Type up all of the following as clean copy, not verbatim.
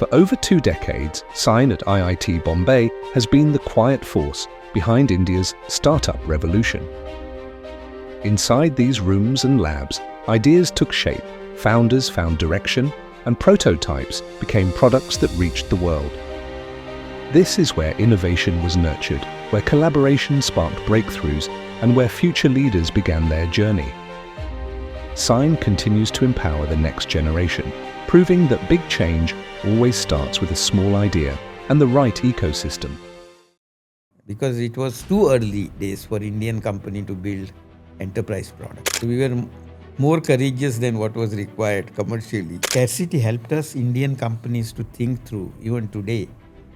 For over 2 decades, Sign at IIT Bombay has been the quiet force behind India's startup revolution. Inside these rooms and labs, ideas took shape, founders found direction, and prototypes became products that reached the world. This is where innovation was nurtured, where collaboration sparked breakthroughs, and where future leaders began their journey. Sign continues to empower the next generation, proving that big change always starts with a small idea and the right ecosystem. Because it was too early days for Indian company to build enterprise products. So we were more courageous than what was required commercially. Scarcity helped us Indian companies to think through, even today,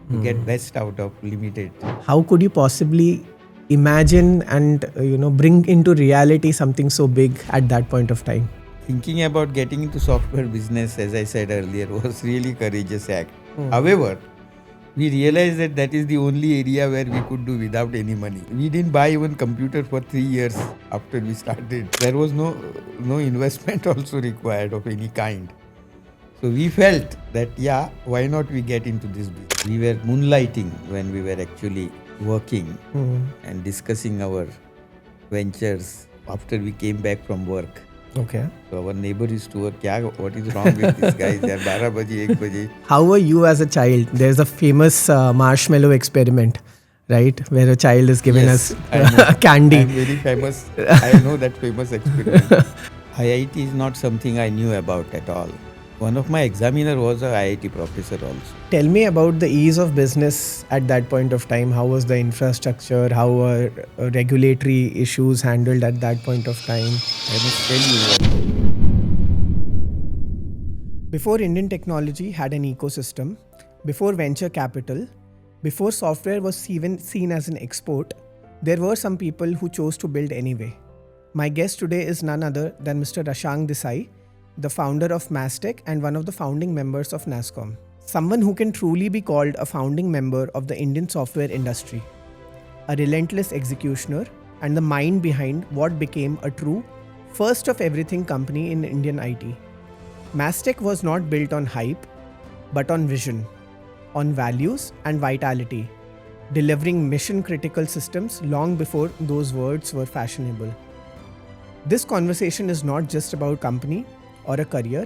to get best out of limited. How could you possibly imagine and bring into reality something so big at that point of time? Thinking about getting into software business, as I said earlier, was really courageous act. However, we realized that that is the only area where we could do without any money. We didn't buy even computer for 3 years after we started. There was no investment also required of any kind. So we felt that, why not we get into this business? We were moonlighting when we were actually working and discussing our ventures after we came back from work. Okay. So our neighbor used to work, what is wrong with these guys? They are 12 baje, 1 baje. How were you as a child? There's a famous marshmallow experiment, right? Where a child is given us candy. I'm very famous. I know that famous experiment. IIT is not something I knew about at all. One of my examiner was a IIT professor also. Tell me about the ease of business at that point of time. How was the infrastructure? How were regulatory issues handled at that point of time? I must tell you. Before Indian technology had an ecosystem, before venture capital, before software was even seen as an export, there were some people who chose to build anyway. My guest today is none other than Mr. Ashank Desai, the founder of Mastek and one of the founding members of NASSCOM. Someone who can truly be called a founding member of the Indian software industry, a relentless executioner, and the mind behind what became a true first of everything company in Indian IT. Mastek was not built on hype, but on vision, on values and vitality, delivering mission-critical systems long before those words were fashionable. This conversation is not just about company or a career,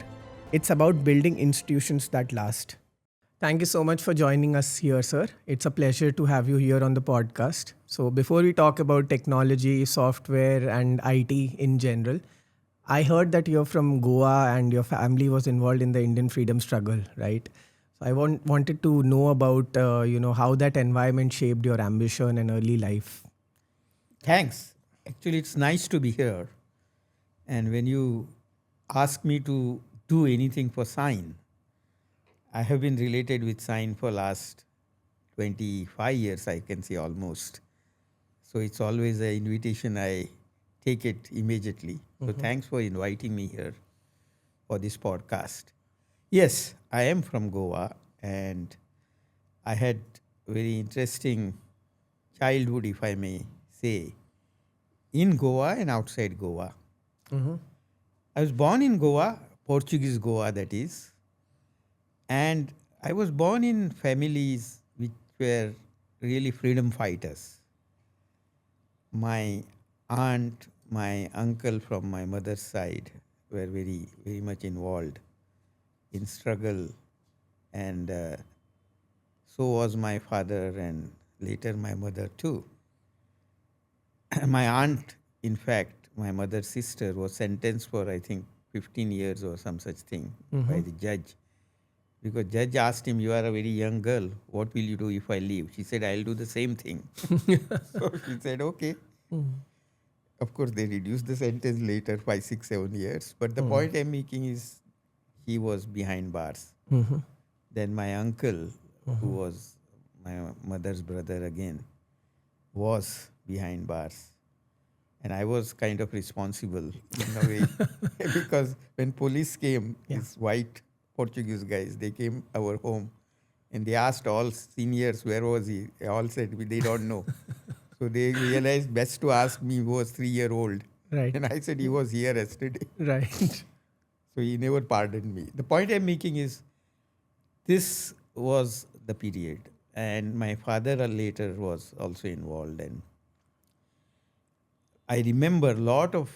it's about building institutions that last. Thank you so much for joining us here, sir. It's a pleasure to have you here on the podcast. So before we talk about technology, software and IT in general, I heard that you're from Goa and your family was involved in the Indian freedom struggle, right? So I wanted to know about how that environment shaped your ambition and early life. Thanks. Actually, it's nice to be here. And when you ask me to do anything for Sign, I have been related with Sign for last 25 years, I can say almost. So it's always an invitation. I take it immediately. So thanks for inviting me here for this podcast. Yes, I am from Goa and I had very interesting childhood, if I may say, in Goa and outside Goa. I was born in Goa, Portuguese Goa that is, and I was born in families which were really freedom fighters. My aunt, my uncle from my mother's side were very, very much involved in struggle, and so was my father and later my mother too. My aunt, in fact, my mother's sister, was sentenced for, I think, 15 years or some such thing by the judge. Because judge asked him, you are a very young girl, what will you do if I leave? She said, I'll do the same thing. So she said, okay. Of course, they reduced the sentence later, 5, 6, 7 years. But the point I'm making is he was behind bars. Then my uncle, who was my mother's brother again, was behind bars. And I was kind of responsible in a way because when police came, these white Portuguese guys, they came our home and they asked all seniors, where was he? They all said, they don't know. So they realized best to ask me who was 3-year-old. Right. And I said, he was here yesterday. Right. So he never pardoned me. The point I'm making is, This was the period. And my father later was also involved. And I remember a lot of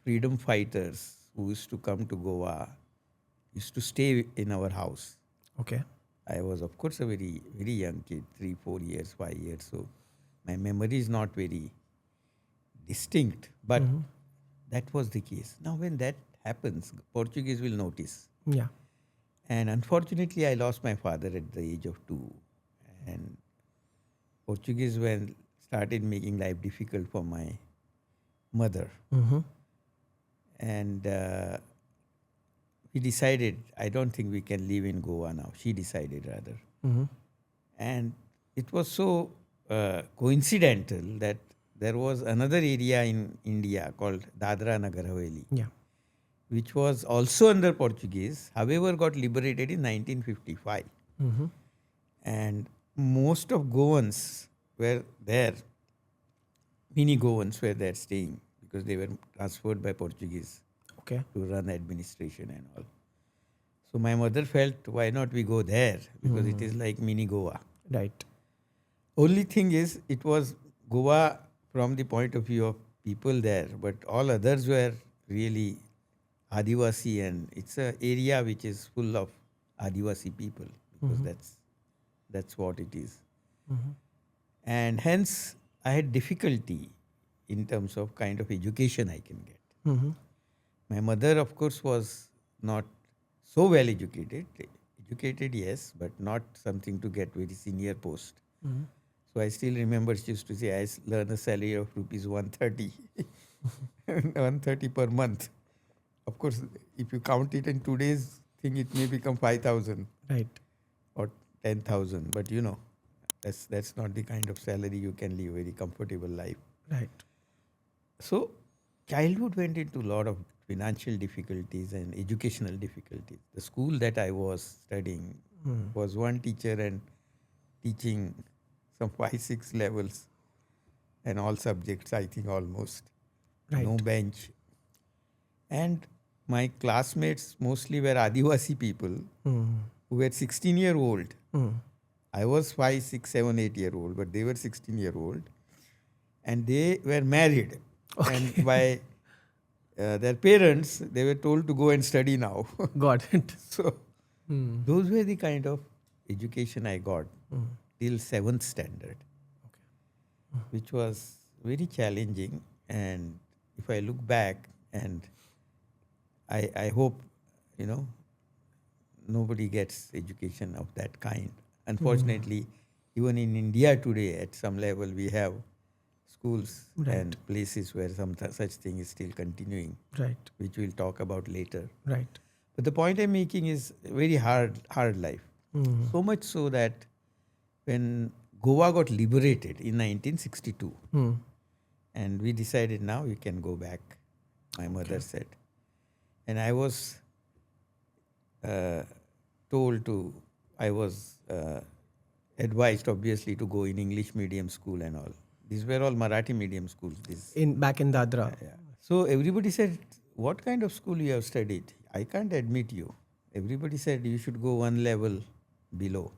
freedom fighters who used to come to Goa, used to stay in our house. Okay. I was, of course, a very, very young kid, 3, 4 years, 5 years. So my memory is not very distinct, but that was the case. Now, when that happens, Portuguese will notice. Yeah. And unfortunately, I lost my father at the age of 2. And Portuguese started making life difficult for my mother. And we decided, I don't think we can live in Goa now. She decided rather. And it was so coincidental that there was another area in India called Dadra Nagar Haveli, Yeah. which was also under Portuguese, however got liberated in 1955. And most of Goans were there, mini Goans were there staying because they were transferred by Portuguese Okay. to run administration and all. So my mother felt, why not we go there? Because it is like mini Goa. Right. Only thing is, it was Goa from the point of view of people there, but all others were really Adivasi, and it's an area which is full of Adivasi people because that's what it is. And hence, I had difficulty in terms of kind of education I can get. My mother, of course, was not so well educated. Educated, yes, but not something to get very senior post. So I still remember she used to say, I learn a salary of rupees 130, 130 per month. Of course, if you count it in today's thing, it may become 5,000 Right. or 10,000. But you know, that's not the kind of salary you can live a very comfortable life. Right. So childhood went into a lot of financial difficulties and educational difficulties. The school that I was studying was one teacher and teaching some 5, 6 levels and all subjects, I think almost. Right. No bench. And my classmates mostly were Adivasi people who were 16-year-old. I was 5, 6, 7, 8-year-old, but they were 16-year-old. And they were married. Okay. And by their parents, they were told to go and study now. Got it. So those were the kind of education I got till 7th standard, which was very challenging. And if I look back, and I hope, nobody gets education of that kind. Unfortunately, even in India today, at some level, we have schools and places where some such thing is still continuing, Right. which we'll talk about later. Right. But the point I'm making is very hard life. So much so that when Goa got liberated in 1962, and we decided now we can go back, my mother said. And I was advised obviously to go in English medium school and all. These were all Marathi medium schools. Back in Dadra. Yeah. So everybody said, what kind of school you have studied? I can't admit you. Everybody said you should go one level below.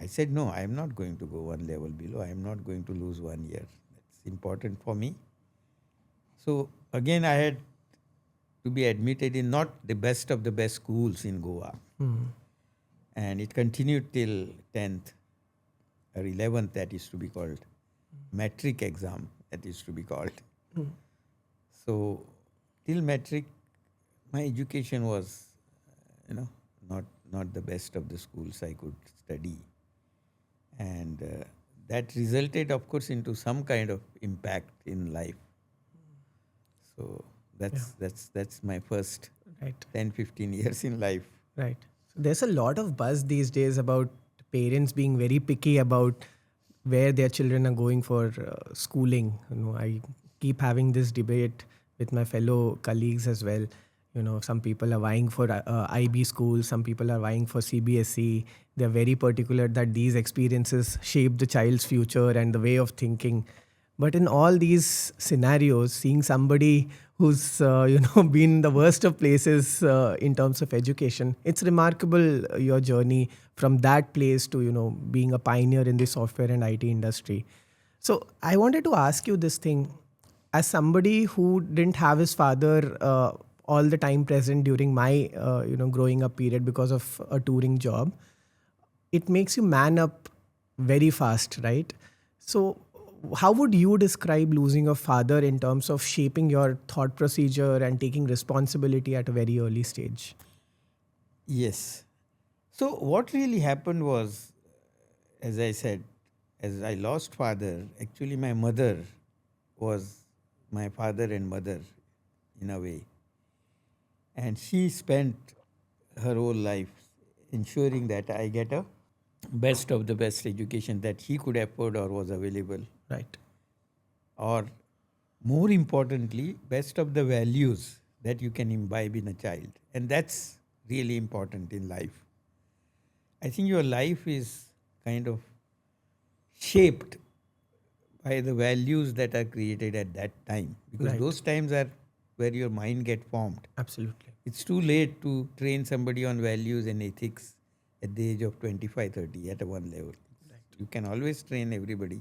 I said, no, I am not going to go one level below. I am not going to lose 1 year. That's important for me. So again, I had to be admitted in not the best of the best schools in Goa. And it continued till 10th or 11th, that used to be called. Metric exam, that used to be called. So till metric, my education was, not the best of the schools I could study. And that resulted, of course, into some kind of impact in life. So that's my first 10, 15 years in life. Right. So there's a lot of buzz these days about parents being very picky about where their children are going for schooling. I keep having this debate with my fellow colleagues as well. Some people are vying for IB schools, some people are vying for CBSE. They're very particular that these experiences shape the child's future and the way of thinking. But in all these scenarios, seeing somebody who's been the worst of places in terms of education, it's remarkable your journey from that place to being a pioneer in the software and IT industry. So I wanted to ask you this thing, as somebody who didn't have his father all the time present during my growing up period because of a touring job, it makes you man up very fast, right? So, how would you describe losing a father in terms of shaping your thought procedure and taking responsibility at a very early stage? Yes. So what really happened was, as I said, as I lost father, actually my mother was my father and mother in a way. And she spent her whole life ensuring that I get a best of the best education that he could afford or was available. Right. Or more importantly, best of the values that you can imbibe in a child. And that's really important in life. I think your life is kind of shaped by the values that are created at that time, because Right. those times are where your mind get formed. Absolutely. It's too late to train somebody on values and ethics at the age of 25, 30 at a one level. Right. You can always train everybody,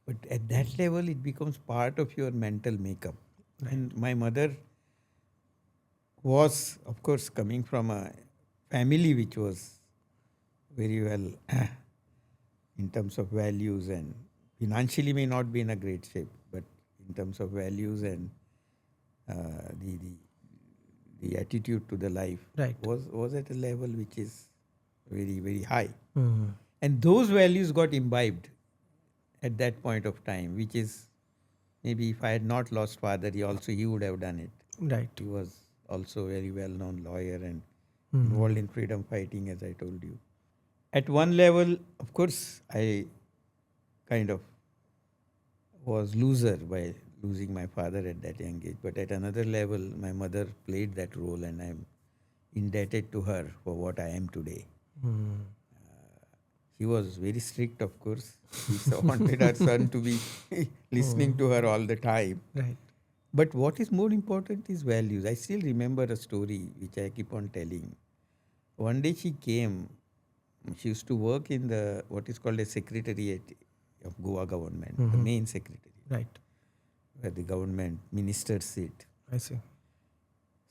but at that level it becomes part of your mental makeup. Right. And my mother was, of course, coming from a family which was very well in terms of values, and financially may not be in a great shape, but in terms of values and the attitude to the life, Right. was at a level which is very, very high. Mhm. And those values got imbibed at that point of time, which is maybe if I had not lost father, he would have done it. Right. He was also a very well-known lawyer and Mhm. involved in freedom fighting, as I told you. At one level, of course, I kind of was loser by losing my father at that young age. But at another level, my mother played that role, and I'm indebted to her for what I am today. Mhm. She was very strict, of course. She wanted her son to be listening to her all the time. Right. But what is more important is values. I still remember a story which I keep on telling. One day she came. She used to work in the what is called a secretariat of Goa government, the main secretariat, Right. where the government ministers sit. I see.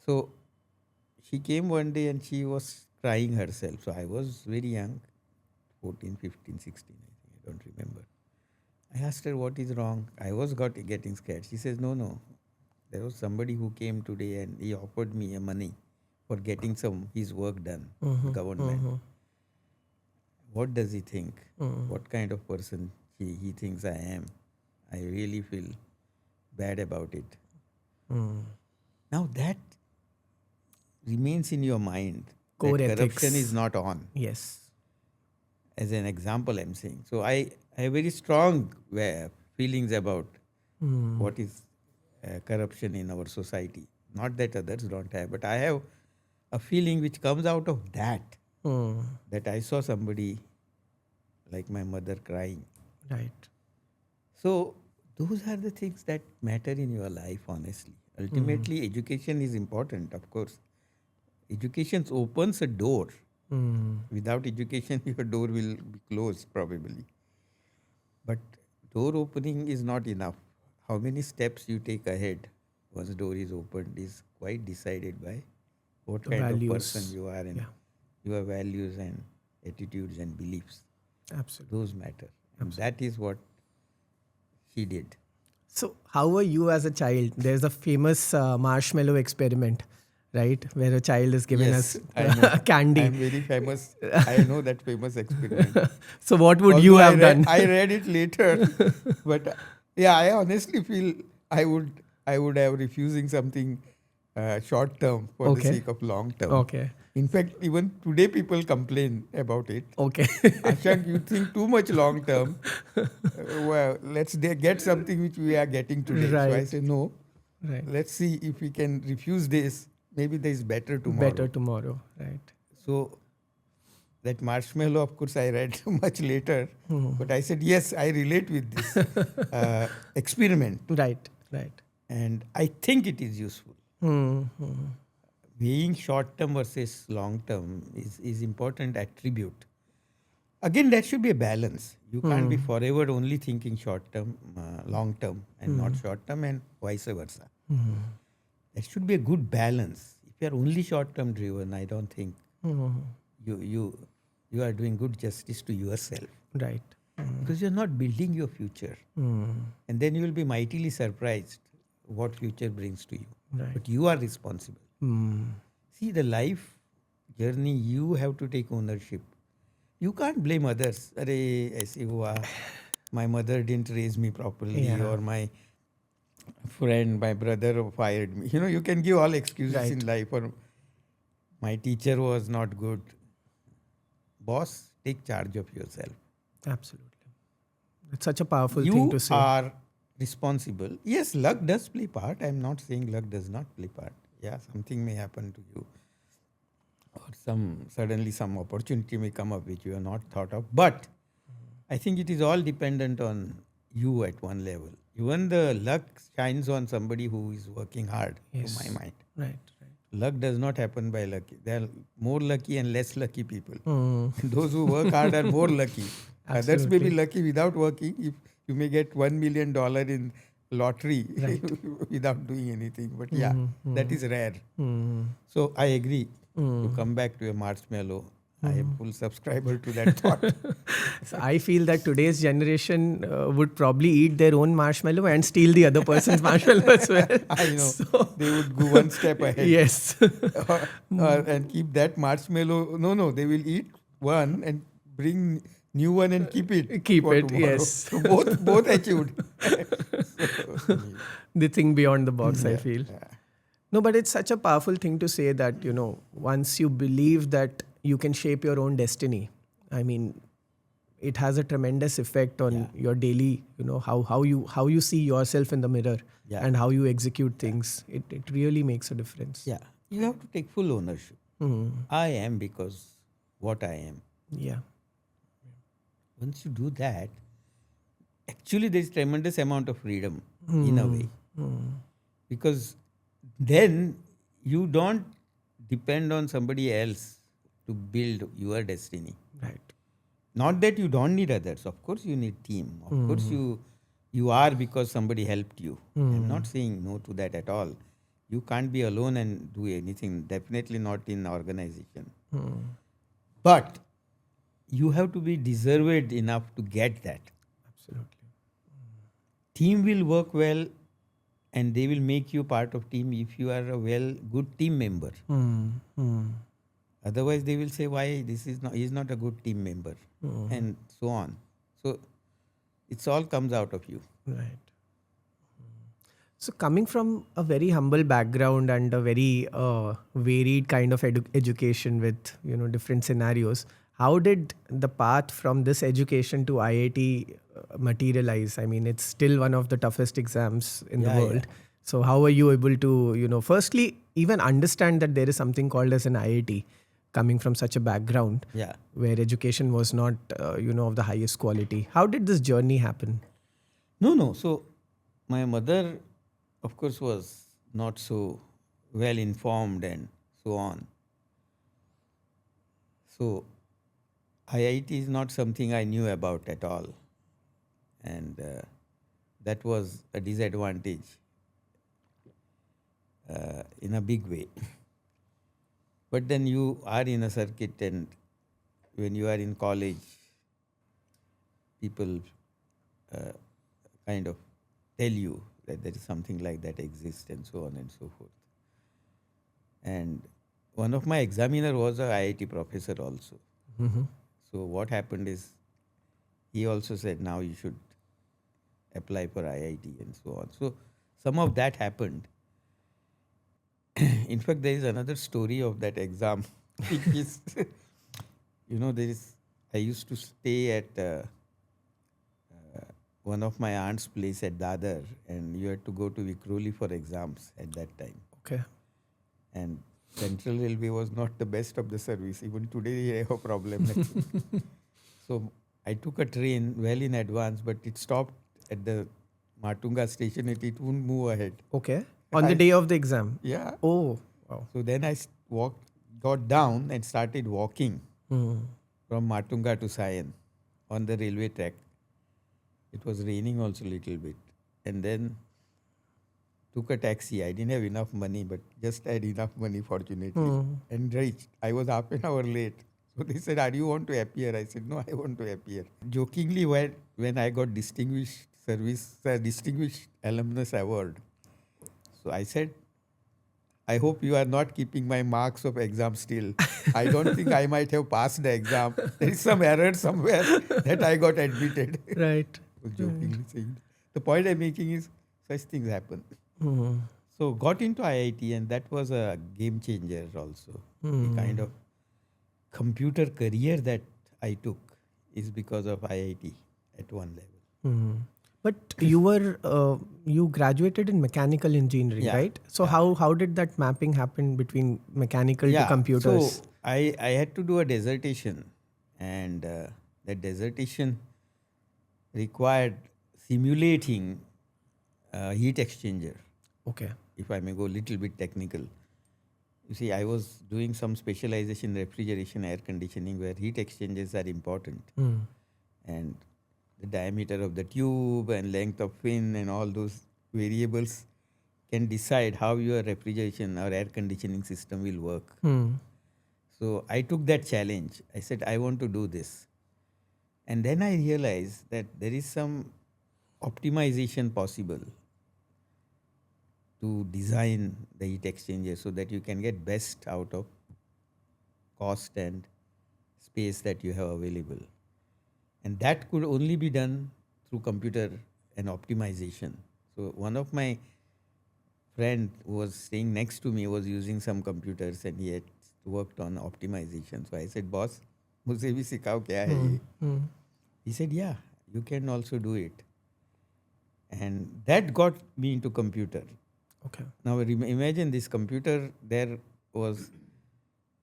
So she came one day and she was crying herself. So I was very young, 14, 15, 16, I think. I don't remember. I asked her what is wrong. I was getting scared. She says, no. There was somebody who came today and he offered me a money for getting his work done, government. What does he think? What kind of person he thinks I am? I really feel bad about it. Now that remains in your mind. Core that ethics. corruption is not on. Yes. As an example, I'm saying. So I have very strong feelings about what is corruption in our society. Not that others don't have, but I have a feeling which comes out of that. That I saw somebody like my mother crying. Right. So those are the things that matter in your life, honestly. Ultimately, education is important, of course. Education opens a door. Without education, your door will be closed probably. But door opening is not enough. How many steps you take ahead once door is opened is quite decided by what The kind values. of person you are and your values and attitudes and beliefs. Absolutely. Those matter. And that is what she did. So, how were you as a child? There's a famous marshmallow experiment, right? Where a child is given Yes, us I know. candy. I'm very famous. I know that famous experiment. So, what would you have done? I read it later, but I honestly feel I would have refusing something short term for the sake of long term. Okay. In fact, even today people complain about it. Okay. Ashank, you think too much long term. Well, let's get something which we are getting today. So I Right. say no. Right. Let's see if we can refuse this. Maybe there is better tomorrow. Better tomorrow. Right. So that marshmallow, of course, I read much later. But I said, yes, I relate with this experiment. Right. And I think it is useful. Mm-hmm. Being short term versus long term is important attribute. Again, that should be a balance. You can't be forever only thinking short term, long term, and not short term, and vice versa. There should be a good balance. If you are only short term driven, I don't think you are doing good justice to yourself, Right. because you're not building your future, and then you will be mightily surprised what future brings to you. Right. But you are responsible. See, the life journey, you have to take ownership. You can't blame others. Arey, aise hua, my mother didn't raise me properly, Yeah. or my friend, my brother fired me. You can give all excuses Right. in life, or my teacher was not good. Boss, take charge of yourself. Absolutely. It's such a powerful You thing to say. are responsible. Yes, luck does play part. I'm not saying luck does not play part. Yeah, something may happen to you, or suddenly some opportunity may come up which you have not thought of. But I think it is all dependent on you at one level. Even the luck shines on somebody who is working hard, Yes. to my mind. Right. Luck does not happen by lucky. There are more lucky and less lucky people. Mm. Those who work hard are more lucky. Others may be Absolutely. lucky without working. If you may get $1 million in lottery Right. without doing anything. But yeah, that is rare. So I agree. To come back to a marshmallow, I am full subscriber to that thought. So I feel that today's generation would probably eat their own marshmallow and steal the other person's marshmallow as well. I know. So, They would go one step ahead. yes. And keep that marshmallow. No, they will eat one and bring new one and keep it. Keep for it, tomorrow. yes. So both achieved. The thing beyond the box, I feel. Yeah. No, but it's such a powerful thing to say that, once you believe that you can shape your own destiny, I mean, it has a tremendous effect on your daily, how you see yourself in the mirror and how you execute things. It really makes a difference. Yeah. You have to take full ownership. I am because what I am. Yeah. Once you do that, actually there is tremendous amount of freedom in a way. Because then you don't depend on somebody else to build your destiny. Right. Not that you don't need others. Of course you need team. Of course you are because somebody helped you. I'm not saying no to that at all. You can't be alone and do anything. Definitely not in organization. But you have to be deserved enough to get that. Absolutely. Team will work well and they will make you part of team if you are a good team member. Otherwise they will say, why he's not a good team member, and so on. So it's all comes out of you. Right. So coming from a very humble background and a very varied kind of education with different scenarios, how did the path from this education to IIT materialize? I mean, it's still one of the toughest exams in the world. Yeah. So how are you able to, firstly, even understand that there is something called as an IIT, coming from such a background where education was not, of the highest quality? How did this journey happen? No. So my mother, of course, was not so well informed and so on. So IIT is not something I knew about at all. And that was a disadvantage in a big way. But then you are in a circuit, and when you are in college, people kind of tell you that there is something like that exists and so on and so forth. And one of my examiner was a IIT professor also. So what happened is, he also said, now you should apply for IIT and so on. So some of that happened. In fact, there is another story of that exam, which is, I used to stay at one of my aunt's place at Dadar, and you had to go to Vikhroli for exams at that time. Okay. And Central Railway was not the best of the service. Even today, I have a problem. So I took a train well in advance, but it stopped at the Matunga station. It wouldn't move ahead. Okay. On the day of the exam. Yeah. Oh, wow. So then I got down and started walking from Matunga to Sion on the railway track. It was raining also a little bit. And then took a taxi. I didn't have enough money, but just had enough money, fortunately. And reached. I was half an hour late. So they said, "Are you want to appear?" I said, "No, I want to appear." Jokingly, when I got distinguished alumnus award, so I said, "I hope you are not keeping my marks of exam still. I don't think I might have passed the exam. There is some error somewhere that I got admitted." Right. So jokingly saying. The point I'm making is such things happen. So got into IIT, and that was a game changer also. The kind of computer career that I took is because of IIT at one level. But you graduated in mechanical engineering, Yeah. right? So how did that mapping happen between mechanical to computers? So I had to do a dissertation, and that dissertation required simulating a heat exchanger. Okay. If I may go a little bit technical. You see, I was doing some specialization in refrigeration, air conditioning, where heat exchangers are important. And the diameter of the tube and length of fin and all those variables can decide how your refrigeration or air conditioning system will work. So I took that challenge. I said, I want to do this. And then I realized that there is some optimization possible to design the heat exchanger so that you can get best out of cost and space that you have available. And that could only be done through computer and optimization. So one of my friend who was staying next to me was using some computers, and he had worked on optimization. So I said, "Boss, मुझे भी सिखाओ क्या है ये?" He said, "Yeah, you can also do it." And that got me into computer. Okay. Now imagine this computer there was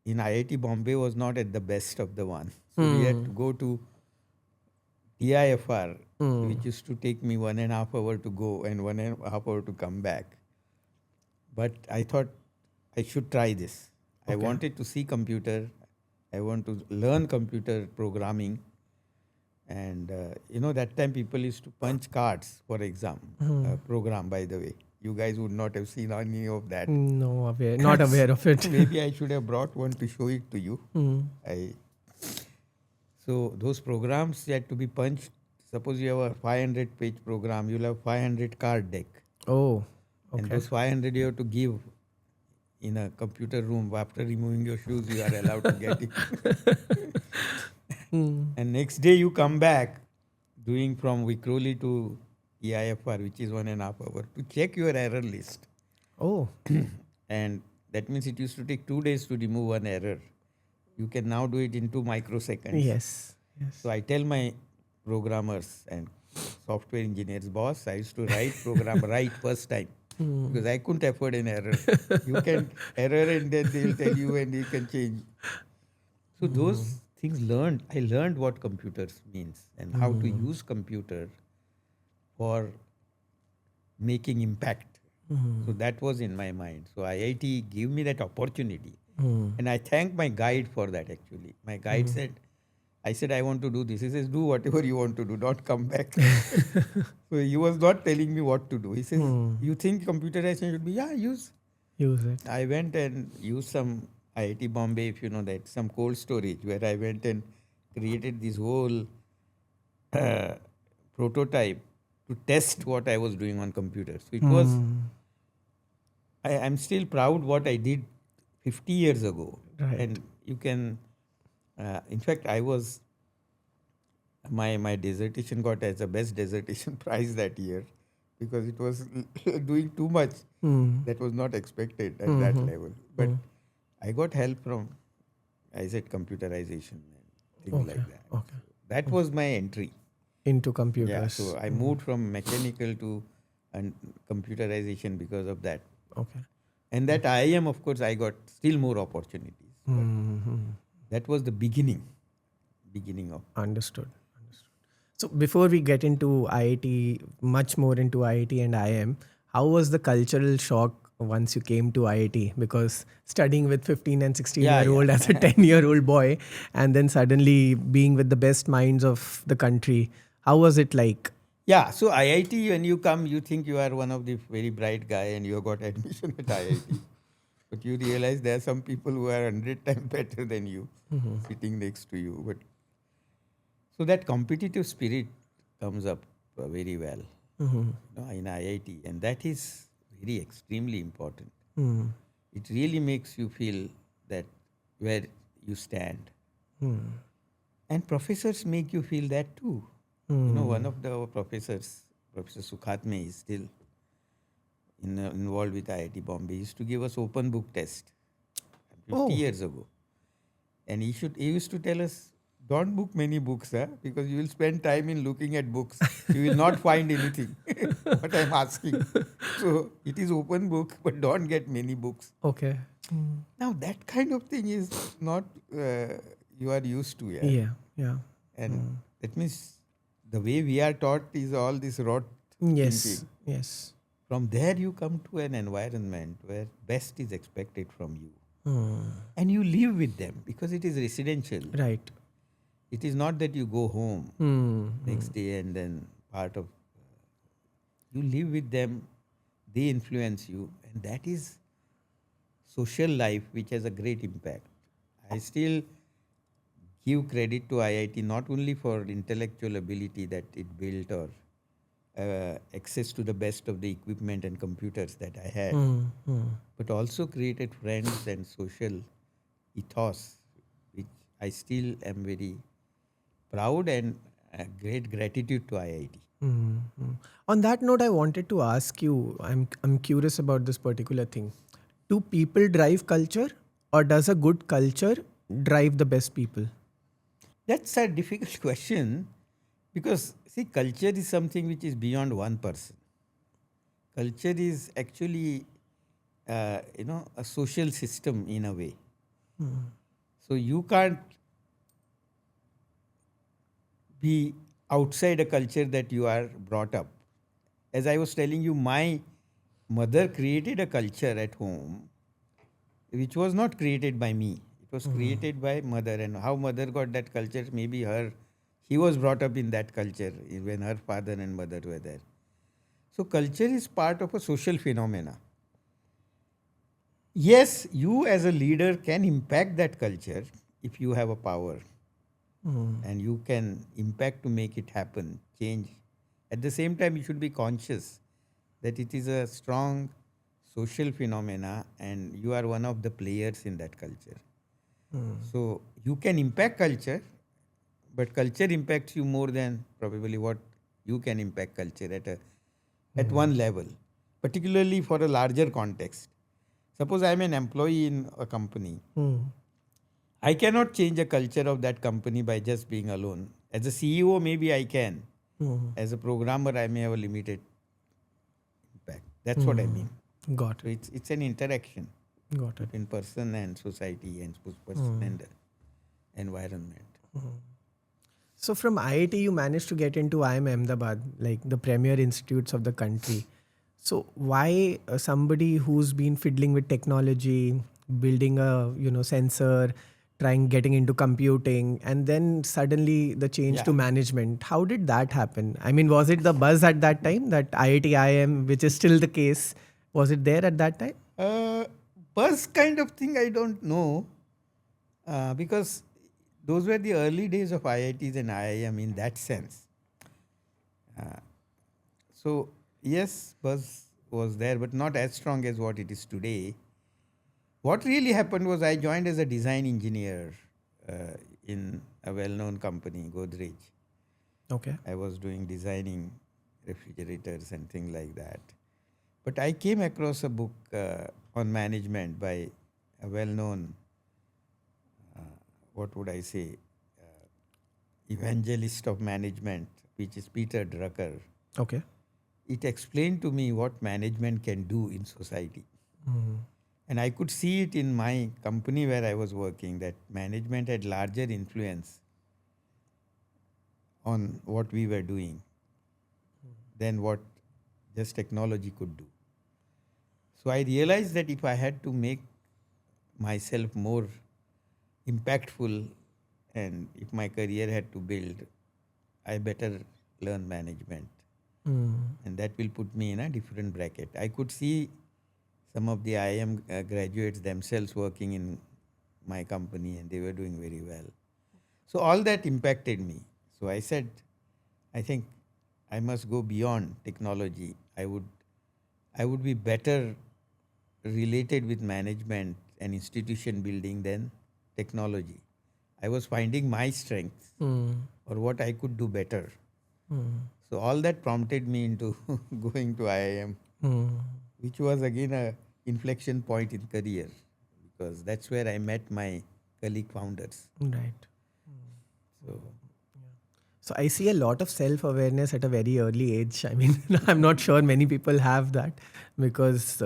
in IIT Bombay was not at the best of the one. So we had to go to TIFR, which used to take me 1.5 hours to go and 1.5 hours to come back. But I thought I should try this. I wanted to see computer. I want to learn computer programming. And that time people used to punch cards for exam program, by the way. You guys would not have seen any of that. No, not aware of it. Maybe I should have brought one to show it to you. So those programs had to be punched. Suppose you have a 500-page program, you'll have 500 card deck. Oh, okay. And those 500 you have to give in a computer room. After removing your shoes, you are allowed to get it. And next day you come back doing from Vikroli to EIFR, which is 1.5 hours, to check your error list. Oh. And that means it used to take 2 days to remove one error. You can now do it in 2 microseconds. Yes. So I tell my programmers and software engineers, "Boss, I used to write program right first time because I couldn't afford an error. You can error and then they'll tell you and you can change." So those things I learned what computers means and how to use computer for making impact. So that was in my mind. So IIT gave me that opportunity. And I thank my guide for that actually. My guide said, I said, "I want to do this." He says, "Do whatever you want to do, don't come back." So he was not telling me what to do. He says, "You think computerization should be?" "Yeah, use it. I went and used some IIT Bombay, if you know that, some cold storage where I went and created this whole prototype to test what I was doing on computers. So it was, I'm still proud what I did 50 years ago. Right. And you can, in fact, I was, my dissertation got as the best dissertation prize that year because it was doing too much that was not expected at that level. But I got help from, I said, computerization and things like that. Okay. That was my entry. Into computers. Yeah, so I moved from mechanical to computerization because of that. Okay. And that IIM, of course, I got still more opportunities. But that was the beginning of. Understood. So before we get into IIT, much more into IIT and IIM, how was the cultural shock once you came to IIT? Because studying with 15 and 16-year-old as a 10-year-old boy, and then suddenly being with the best minds of the country, how was it like? Yeah, so IIT, when you come, you think you are one of the very bright guy and you have got admission at IIT. But you realize there are some people who are 100 times better than you sitting next to you. But so that competitive spirit comes up very well in IIT, and that is very extremely important. It really makes you feel that where you stand. And professors make you feel that too. One of our professors, Professor Sukhatme, is still involved with IIT Bombay. He used to give us open book test 50 years ago. And he used to tell us, don't book many books, because you will spend time in looking at books. You will not find anything. What I'm asking. So it is open book, but don't get many books. Okay. Now that kind of thing is not you are used to. Yeah. And that means the way we are taught is all this rote thinking. Yes. From there you come to an environment where best is expected from you. And you live with them because it is residential. Right. It is not that you go home next day and then part of... you live with them, they influence you, and that is social life which has a great impact. I still give credit to IIT not only for intellectual ability that it built or access to the best of the equipment and computers that I had, but also created friends and social ethos, which I still am very proud and great gratitude to IIT. On that note, I wanted to ask you, I'm curious about this particular thing. Do people drive culture, or does a good culture drive the best people? That's a difficult question because, see, culture is something which is beyond one person. Culture is actually, a social system in a way. So you can't be outside a culture that you are brought up. As I was telling you, my mother created a culture at home which was not created by me. It was created by mother, and how mother got that culture, maybe she was brought up in that culture when her father and mother were there. So culture is part of a social phenomena. Yes, you as a leader can impact that culture if you have a power. And you can impact to make it happen, change. At the same time, you should be conscious that it is a strong social phenomena and you are one of the players in that culture. So you can impact culture, but culture impacts you more than probably what you can impact culture at one level, particularly for a larger context. Suppose I am an employee in a company. I cannot change the culture of that company by just being alone. As a CEO, maybe I can. As a programmer, I may have a limited impact. That's what I mean. Got So it. it's an interaction Got it. between person and society and person and environment. So from IIT, you managed to get into IIM Ahmedabad, like the premier institutes of the country. So why somebody who's been fiddling with technology, building a sensor, getting into computing, and then suddenly the change to management? How did that happen? I mean, was it the buzz at that time that IIT IIM, which is still the case, was it there at that time? Buzz kind of thing, I don't know, because those were the early days of IITs and IIM in that sense. So yes, buzz was there, but not as strong as what it is today. What really happened was I joined as a design engineer in a well-known company, Godrej. Okay. I was doing designing refrigerators and things like that. But I came across a book on management by a well-known, evangelist of management, which is Peter Drucker. Okay. It explained to me what management can do in society. And I could see it in my company where I was working, that management had larger influence on what we were doing than what just technology could do. So I realized that if I had to make myself more impactful and if my career had to build, I better learn management. And that will put me in a different bracket. I could see some of the IIM graduates themselves working in my company and they were doing very well. So all that impacted me. So I said, I think I must go beyond technology. I would be better related with management and institution building than technology. I was finding my strengths or what I could do better. So all that prompted me into going to IIM, which was again a inflection point in career because that's where I met my colleague founders. Right. So So I see a lot of self-awareness at a very early age. I mean, I'm not sure many people have that because,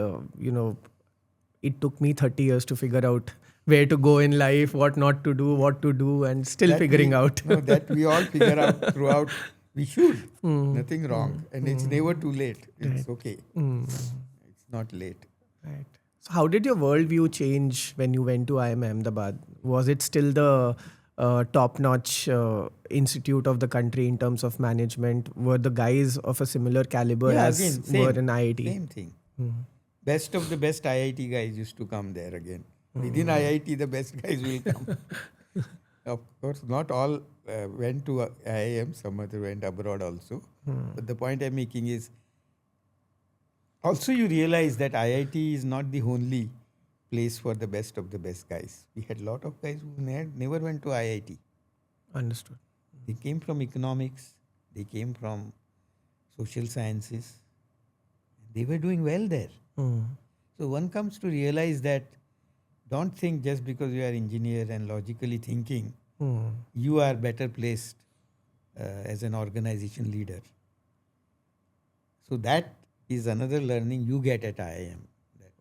it took me 30 years to figure out where to go in life, what not to do, what to do, and still figuring out. No, that we all figure out throughout. We should. Nothing wrong. And it's never too late. It's okay. It's not late. Right. So how did your worldview change when you went to IIM Ahmedabad? Was it still the top-notch institute of the country in terms of management? Were the guys of a similar caliber as were in IIT? Same thing. Best of the best IIT guys used to come there again. Within IIT, the best guys will come. Of course, not all went to IIM. Some other went abroad also. But the point I'm making is, also you realize that IIT is not the only place for the best of the best guys. We had a lot of guys who never went to IIT. Understood. They came from economics. They came from social sciences. They were doing well there. So one comes to realize that don't think just because you are engineer and logically thinking, you are better placed as an organization leader. So that is another learning you get at IIM. That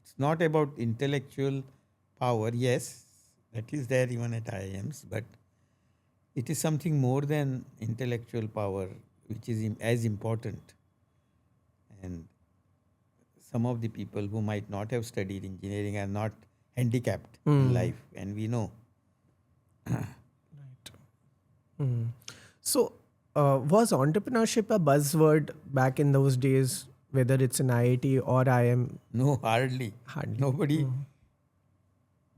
it's not about intellectual power. Yes, that is there even at IIMs, but it is something more than intellectual power, which is as important. And some of the people who might not have studied engineering are not handicapped in life, and we know. Right. So, was entrepreneurship a buzzword back in those days, whether it's in IIT or IIM? No, hardly. Nobody.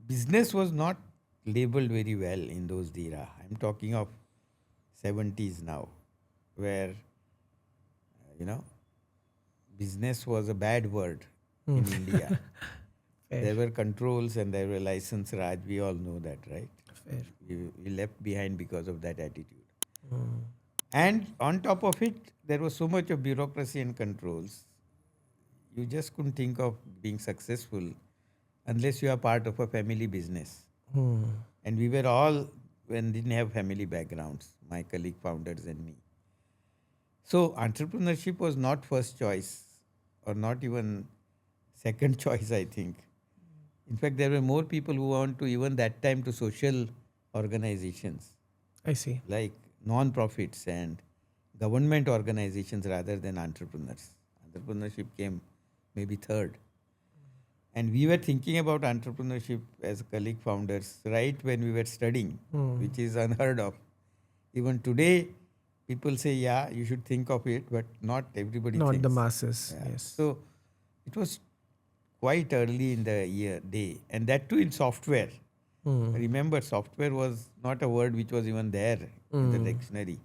Business was not labeled very well in those era. I'm talking of 70s now, where, business was a bad word in India. There were controls and there were license Raj. We all know that, right? Fair. We left behind because of that attitude. And on top of it, there was so much of bureaucracy and controls. You just couldn't think of being successful unless you are part of a family business. And we were all, didn't have family backgrounds, my colleague founders and me. So entrepreneurship was not first choice or not even second choice, I think. In fact, there were more people who went to even that time to social organizations. I see. Like non-profits and government organizations rather than entrepreneurs. Entrepreneurship came maybe third. And we were thinking about entrepreneurship as colleague founders right when we were studying, which is unheard of. Even today, people say, yeah, you should think of it, but not everybody Not thinks. the masses, Yeah. yes. So it was quite early in the day, and that too in software. Remember, software was not a word which was even there in the dictionary.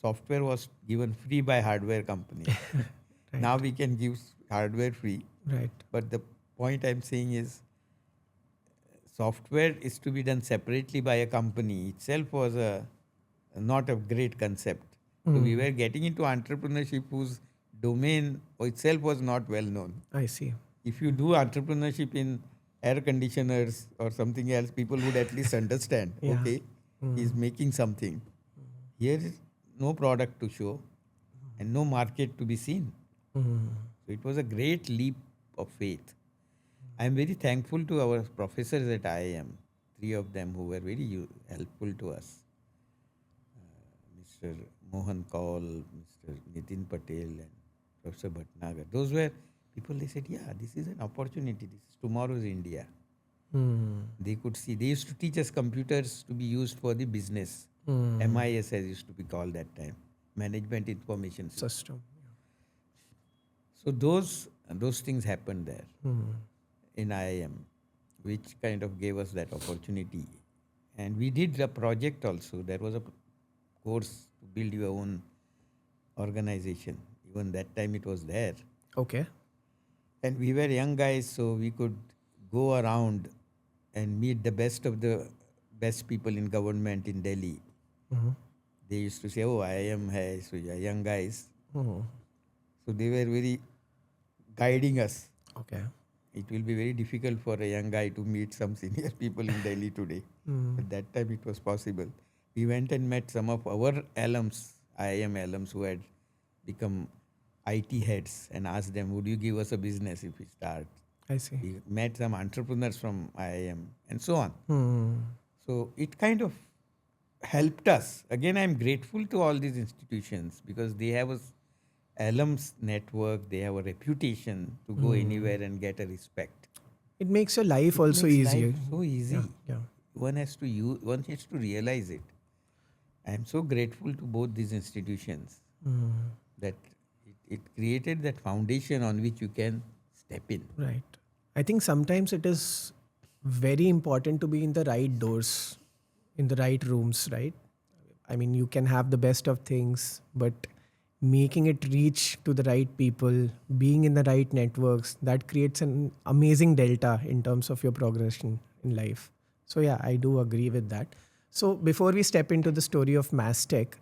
Software was given free by hardware company. Right. Now we can give hardware free. Right. But the point I'm saying is, software is to be done separately by a company. Itself was not a great concept. So we were getting into entrepreneurship whose domain itself was not well known. I see. If you do entrepreneurship in air conditioners or something else, people would at least understand, Yeah. okay, he's making something. Here is no product to show and no market to be seen. So it was a great leap of faith. I'm very thankful to our professors at IIM, three of them who were very helpful to us. Mr. Mohan Kaul, Mr. Nitin Patel, and Professor Bhatnagar. Those were people, they said, yeah, this is an opportunity. This is tomorrow's India. They could see. They used to teach us computers to be used for the business. MIS as used to be called that time. Management Information System. System. So those things happened there in IIM, which kind of gave us that opportunity. And we did a project also. There was a course to build your own organization. Even that time it was there. Okay. And we were young guys, so we could go around and meet the best of the best people in government in Delhi. They used to say, oh, IIM hai, so you are young guys. So they were very guiding us. Okay. It will be very difficult for a young guy to meet some senior people in Delhi today. At that time it was possible. We went and met some of our alums, IIM alums who had become IT heads, and asked them, would you give us a business if we start? I see. We met some entrepreneurs from IIM and so on. So it kind of helped us. Again, I'm grateful to all these institutions because they have a alums network, they have a reputation to go anywhere and get a respect. It makes your life It also makes easier. life so easy. Yeah. One has to realize it. I'm so grateful to both these institutions that it created that foundation on which you can step in. Right. I think sometimes it is very important to be in the right doors, in the right rooms, right? I mean, you can have the best of things, but making it reach to the right people, being in the right networks, that creates an amazing delta in terms of your progression in life. So yeah, I do agree with that. So before we step into the story of Mastek,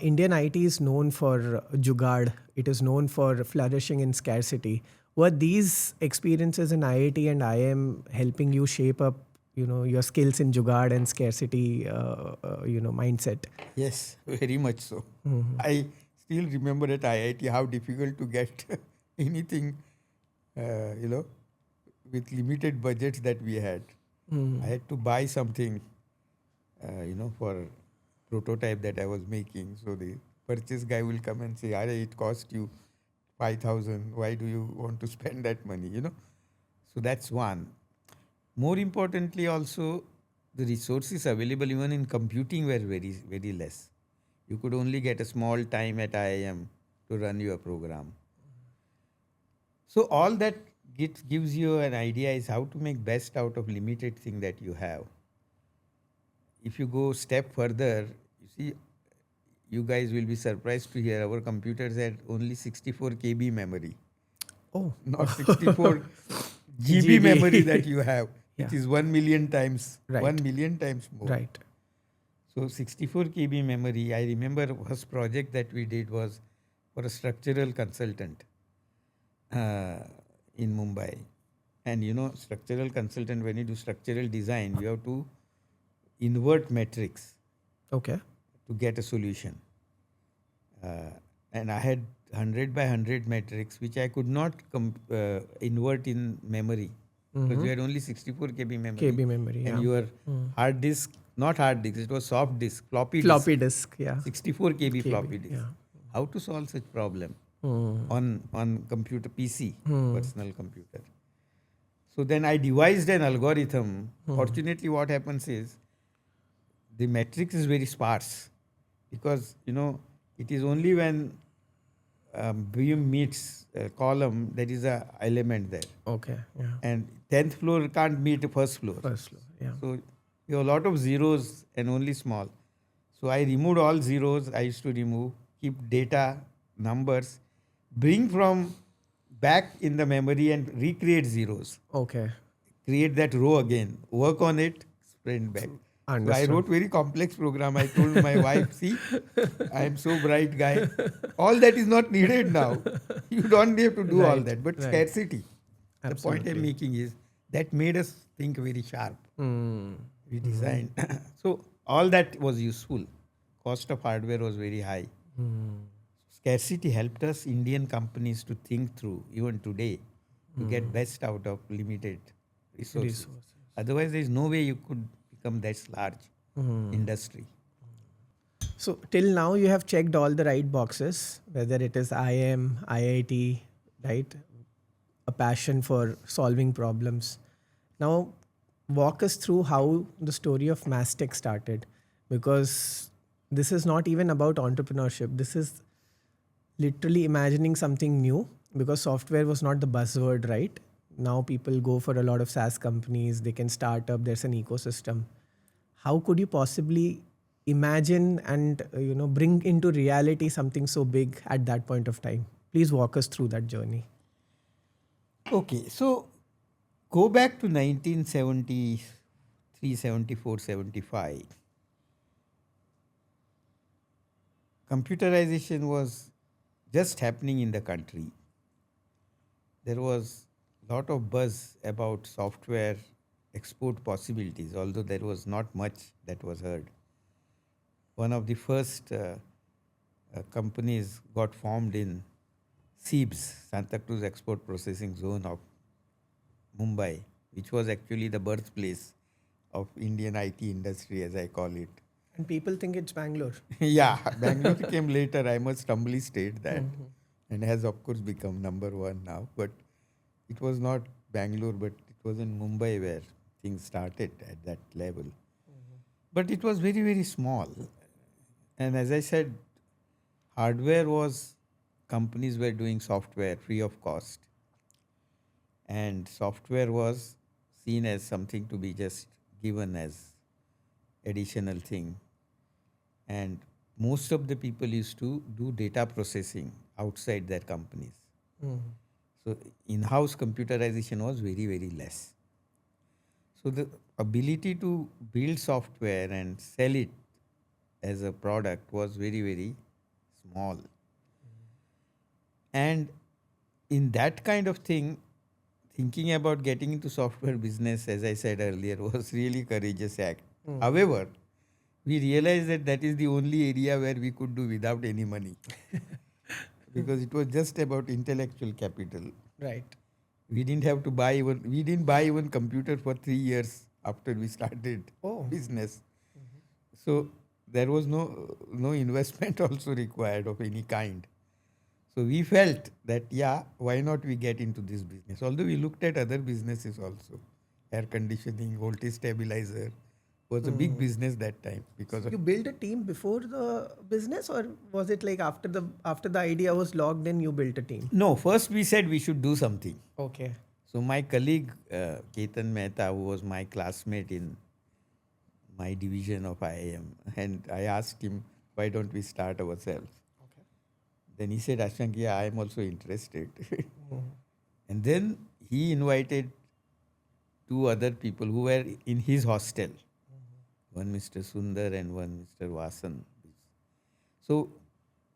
Indian IT is known for jugaad. It is known for flourishing in scarcity. Were these experiences in IIT and IIM helping you shape up, your skills in jugaad and scarcity, mindset? Yes, very much so. I still remember at IIT how difficult to get anything, with limited budgets that we had. I had to buy something, for prototype that I was making. So the purchase guy will come and say, it cost you 5,000. Why do you want to spend that money? So that's one. More importantly, also, the resources available even in computing were very, very less. You could only get a small time at IIM to run your program. So all that gives you an idea is how to make best out of limited thing that you have. If you go step further, you see, you guys will be surprised to hear our computers had only 64 KB memory. Oh. Not 64 GB memory that you have. It is 1 million times, Right. 1 million times more. Right. So 64 KB memory, I remember first project that we did was for a structural consultant in Mumbai. And structural consultant, when you do structural design, you have to invert metrics Okay. to get a solution. And I had 100 by 100 metrics, which I could not invert in memory. Because you had only 64 KB memory. KB memory, And yeah. your hard disk, not hard disk, it was soft disk, floppy Disk, yeah. 64 KB floppy disk. yeah. How to solve such problem on computer PC, personal computer. So then I devised an algorithm. Fortunately, what happens is the matrix is very sparse because, it is only when beam meets a column, there is a element there. Okay, yeah. And 10th floor can't meet the first floor. First floor, yeah. So you have a lot of zeros and only small. So I removed all zeros. I used to keep data, numbers, bring from back in the memory and recreate zeros. Okay. Create that row again, work on it, sprint back. So I Understood. wrote very complex program. I told my wife, see, I am so bright guy. All that is not needed now. You don't have to do all that. But scarcity, the point I'm making is that made us think very sharp. We designed. So all that was useful. Cost of hardware was very high. Scarcity helped us Indian companies to think through, even today, to get best out of limited resources. Resources. Otherwise, there is no way you could become that large industry. So till now you have checked all the right boxes, whether it is IIM, IIT, right? A passion for solving problems. Now walk us through how the story of Mastek started, because this is not even about entrepreneurship. This is literally imagining something new, because software was not the buzzword, right? Now people go for a lot of SaaS companies, they can start up, there's an ecosystem. How could you possibly imagine and bring into reality something so big at that point of time? Please walk us through that journey. Okay, so go back to 1973, 74, 75. Computerization was just happening in the country. There was a lot of buzz about software export possibilities, although there was not much that was heard. One of the first companies got formed in SEEBS, Santa Cruz Export Processing Zone of Mumbai, which was actually the birthplace of Indian IT industry, as I call it. And people think it's Bangalore. Yeah, Bangalore came later. I must humbly state that, and has of course become number one now. But it was not Bangalore, but it was in Mumbai where things started at that level. But it was very, very small. And as I said, hardware was, companies were doing software free of cost. And software was seen as something to be just given as additional thing. And most of the people used to do data processing outside their companies. So in-house computerization was very, very less. So the ability to build software and sell it as a product was very, very small. And in that kind of thing, thinking about getting into software business, as I said earlier, was really courageous act. However, we realized that that is the only area where we could do without any money. Because it was just about intellectual capital. Right. We didn't have to buy even, we didn't buy even computer for 3 years after we started business. So there was no investment also required of any kind. So we felt that, yeah, why not we get into this business? Although we looked at other businesses also. Air conditioning, voltage stabilizer was a big business that time. Because You built a team before the business, or was it like after the idea was logged in, you built a team? No, first we said we should do something. Okay. So my colleague, Ketan Mehta, who was my classmate in my division of IIM, and I asked him, why don't we start ourselves? Okay. Then he said, Ashank, yeah, I am also interested. And then he invited 2 other people who were in his hostel. One Mr. Sundar and one Mr. Vasan. So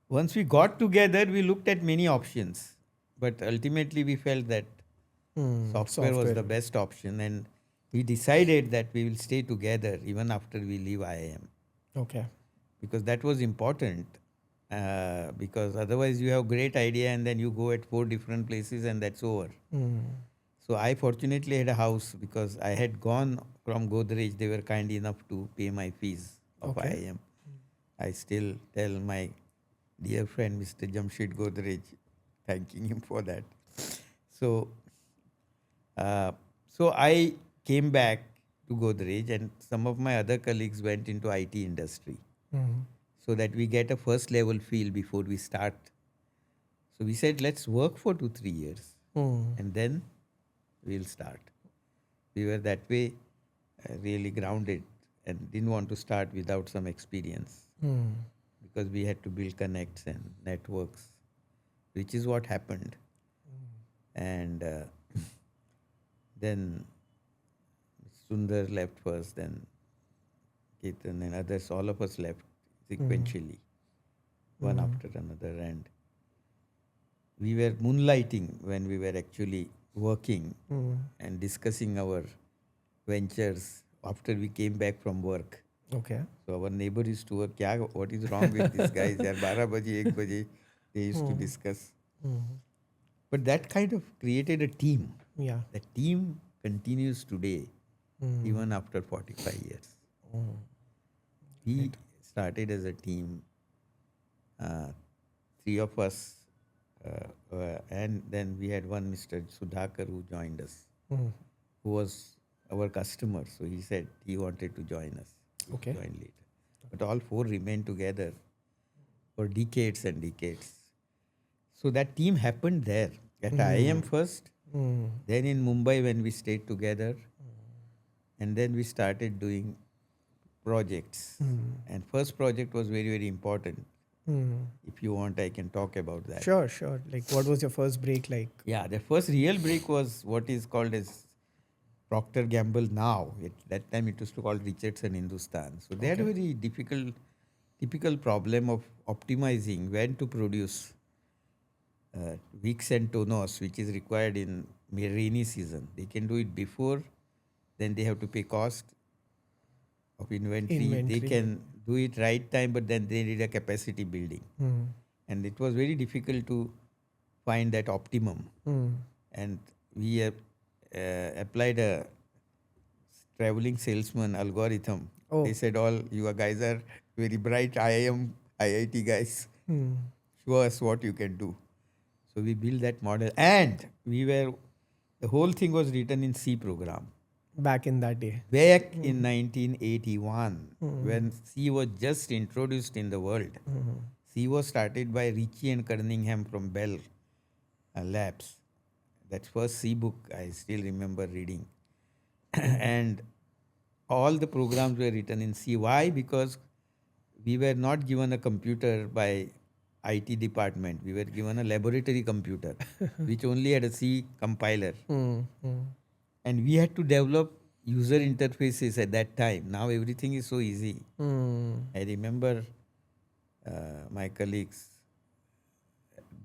once we got together, we looked at many options. But ultimately we felt that software was the best option, and we decided that we will stay together even after we leave IIM. Okay. Because that was important. Because otherwise you have great idea and then you go at 4 different places and that's over. So I fortunately had a house because I had gone from Godrej. They were kind enough to pay my fees of IIM. I still tell my dear friend Mr. Jamshid Godrej, thanking him for that. So I came back to Godrej, and some of my other colleagues went into IT industry so that we get a first level feel before we start. So we said, let's work for 2-3 years and then we'll start. We were that way really grounded and didn't want to start without some experience because we had to build connects and networks, which is what happened. And then Sundar left first, then Ketan and others, all of us left sequentially, one after another. And we were moonlighting when we were actually working and discussing our ventures after we came back from work. Okay. So our neighbor used to work, what is wrong with these guys? 12 baje, 1 baje, they used to discuss. But that kind of created a team. Yeah. The team continues today, even after 45 years. We started as a team, uh, three of us, and then we had one Mr. Sudhakar who joined us, who was our customer. So he said he wanted to join us. He Okay. joined later. But all four remained together for decades and decades. So that team happened there. At IIM first, then in Mumbai when we stayed together, and then we started doing projects. And first project was very, very important. If you want, I can talk about that. Sure, sure. Like, what was your first break like? Yeah, the first real break was what is called as Procter Gamble now. At that time it used to call Richardson Hindustan. So they had a very typical problem of optimizing when to produce Vicks and Tonos, which is required in rainy season. They can do it before, then they have to pay cost of inventory. They can do it right time, but then they need a capacity building. And it was very difficult to find that optimum. And we applied a traveling salesman algorithm. They said, all you guys are very bright IIT guys. Show us what you can do. So we built that model, and the whole thing was written in C program. Back in that day. Back in 1981, when C was just introduced in the world. C was started by Ritchie and Cunningham from Bell Labs. That's first C book I still remember reading. And all the programs were written in C. Why? Because we were not given a computer by IT department. We were given a laboratory computer, which only had a C compiler. And we had to develop user interfaces at that time. Now everything is so easy. I remember my colleagues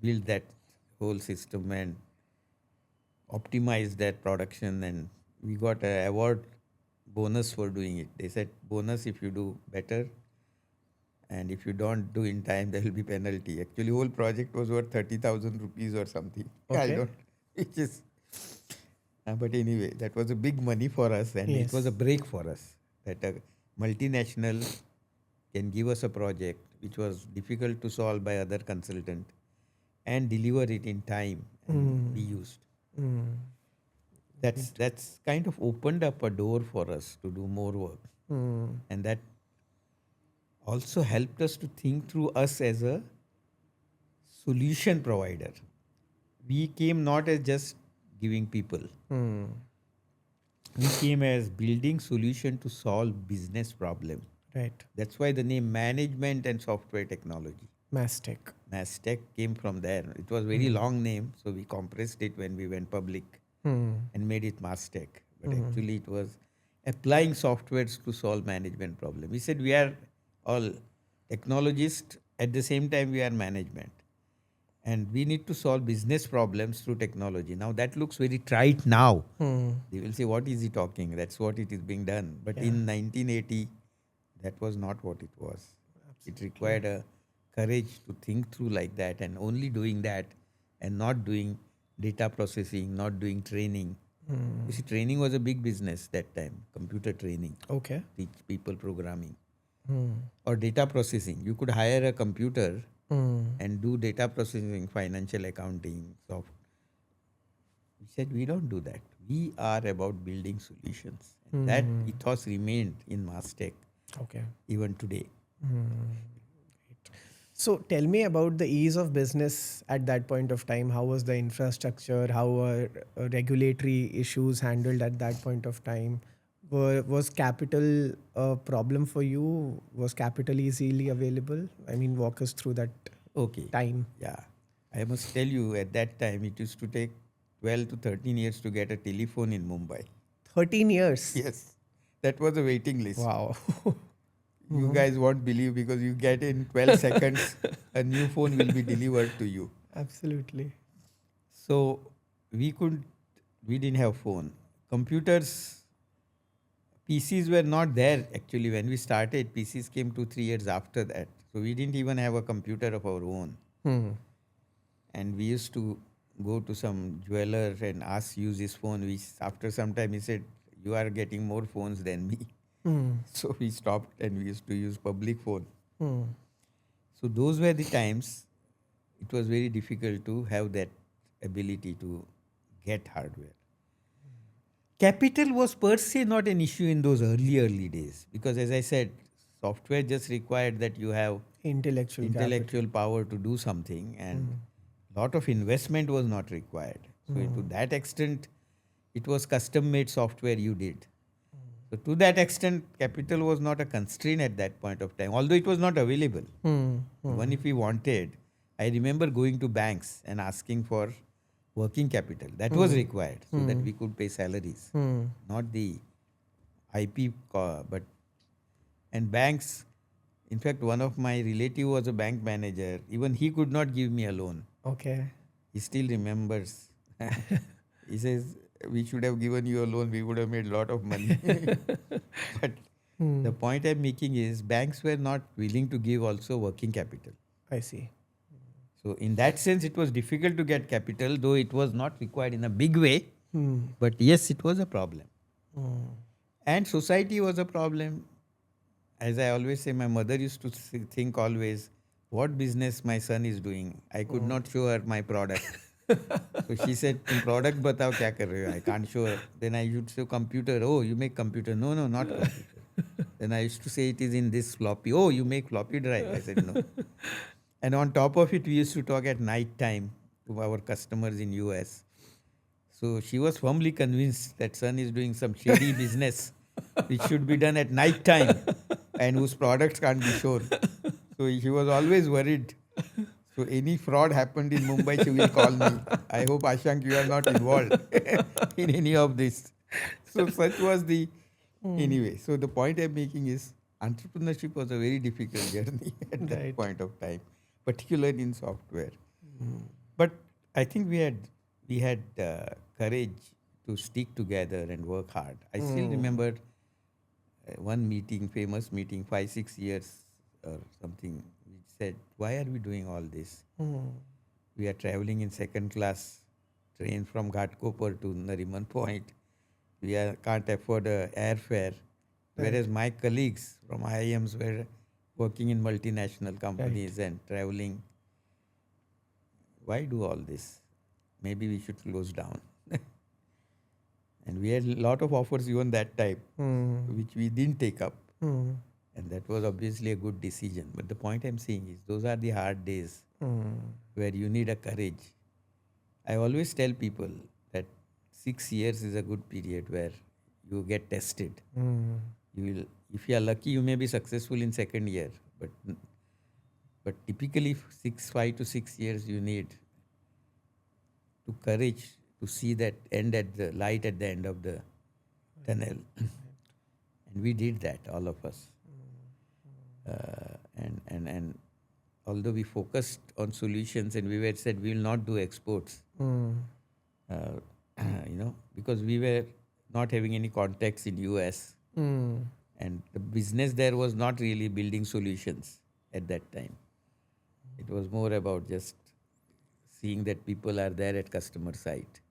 built that whole system and optimized that production, and we got an award bonus for doing it. They said bonus if you do better, and if you don't do in time, there will be penalty. Actually, whole project was worth 30,000 rupees or something. Which is, but anyway, that was a big money for us, and it was a break for us that a multinational can give us a project which was difficult to solve by other consultant and deliver it in time and be used. That's kind of opened up a door for us to do more work, and that also helped us to think through us as a solution provider. We came not as just giving people. We came as building solution to solve business problem. Right. That's why the name Management and Software Technology. Mastek. Mastek came from there. It was very long name, so we compressed it when we went public and made it Mastek. But actually it was applying softwares to solve management problem. We said we are all technologists, at the same time we are management. And we need to solve business problems through technology. Now that looks very trite now. They will say, what is he talking? That's what it is being done. But in 1980, that was not what it was. It required a courage to think through like that, and only doing that and not doing data processing, not doing training. You see, training was a big business that time, computer training. Okay. Teach people programming. Or data processing. You could hire a computer and do data processing, financial accounting, soft. We said, we don't do that. We are about building solutions. And that ethos remained in Mastek even today. So tell me about the ease of business at that point of time. How was the infrastructure? How were regulatory issues handled at that point of time? Was capital a problem for you? Was capital easily available? I mean, walk us through that time. Yeah. I must tell you, at that time, it used to take 12 to 13 years to get a telephone in Mumbai. 13 years? Yes. That was a waiting list. Wow. You guys won't believe, because you get in 12 seconds, a new phone will be delivered to you. Absolutely. So we didn't have phone. Computers, PCs were not there actually when we started. PCs came 2-3 years after that. So we didn't even have a computer of our own. And we used to go to some jeweler and ask to use his phone, which after some time he said, you are getting more phones than me. So we stopped and we used to use public phone. So those were the times it was very difficult to have that ability to get hardware. Capital was per se not an issue in those early days because, as I said, software just required that you have Intellectual power to do something, and lot of investment was not required. So to that extent, it was custom-made software you did. So to that extent, capital was not a constraint at that point of time, although it was not available. Even if we wanted, I remember going to banks and asking for working capital. That was required so that we could pay salaries, not the IP, but and banks. In fact, one of my relative was a bank manager. Even he could not give me a loan. Okay. He still remembers. He says, we should have given you a loan, we would have made a lot of money. But the point I'm making is banks were not willing to give also working capital. I see. So in that sense, it was difficult to get capital, though it was not required in a big way. But yes, it was a problem. And society was a problem. As I always say, my mother used to think always, what business my son is doing. I could not show her my product. So she said, product batao kya kar rahe ho? I can't show her. Then I used to say, computer. Oh, you make computer. No, not computer. Then I used to say, it is in this floppy. Oh, you make floppy drive. I said, no. And on top of it, we used to talk at night time to our customers in US. So she was firmly convinced that son is doing some shady business which should be done at night time and whose products can't be shown. So she was always worried. So any fraud happened in Mumbai, she will call me. I hope, Ashank, you are not involved in any of this. So such was the... Anyway, so the point I'm making is entrepreneurship was a very difficult journey at that point of time, particularly in software. But I think we had courage to stick together and work hard. I still remember one meeting, famous meeting, 5-6 years or something, which said, why are we doing all this? We are traveling in second class train from Ghatkopar to Nariman Point. We can't afford a airfare. Whereas my colleagues from IIMs were working in multinational companies and traveling. Why do all this? Maybe we should close down. And we had a lot of offers even that time, which we didn't take up. And that was obviously a good decision. But the point I'm saying is those are the hard days where you need a courage. I always tell people that 6 years is a good period where you get tested. You will, if you are lucky, you may be successful in second year. But typically 5 to 6 years you need to courage to see that light at the end of the tunnel. And we did that, all of us. And although we focused on solutions and we said we will not do exports, because we were not having any contacts in US, and the business there was not really building solutions at that time. It was more about just seeing that people are there at customer site,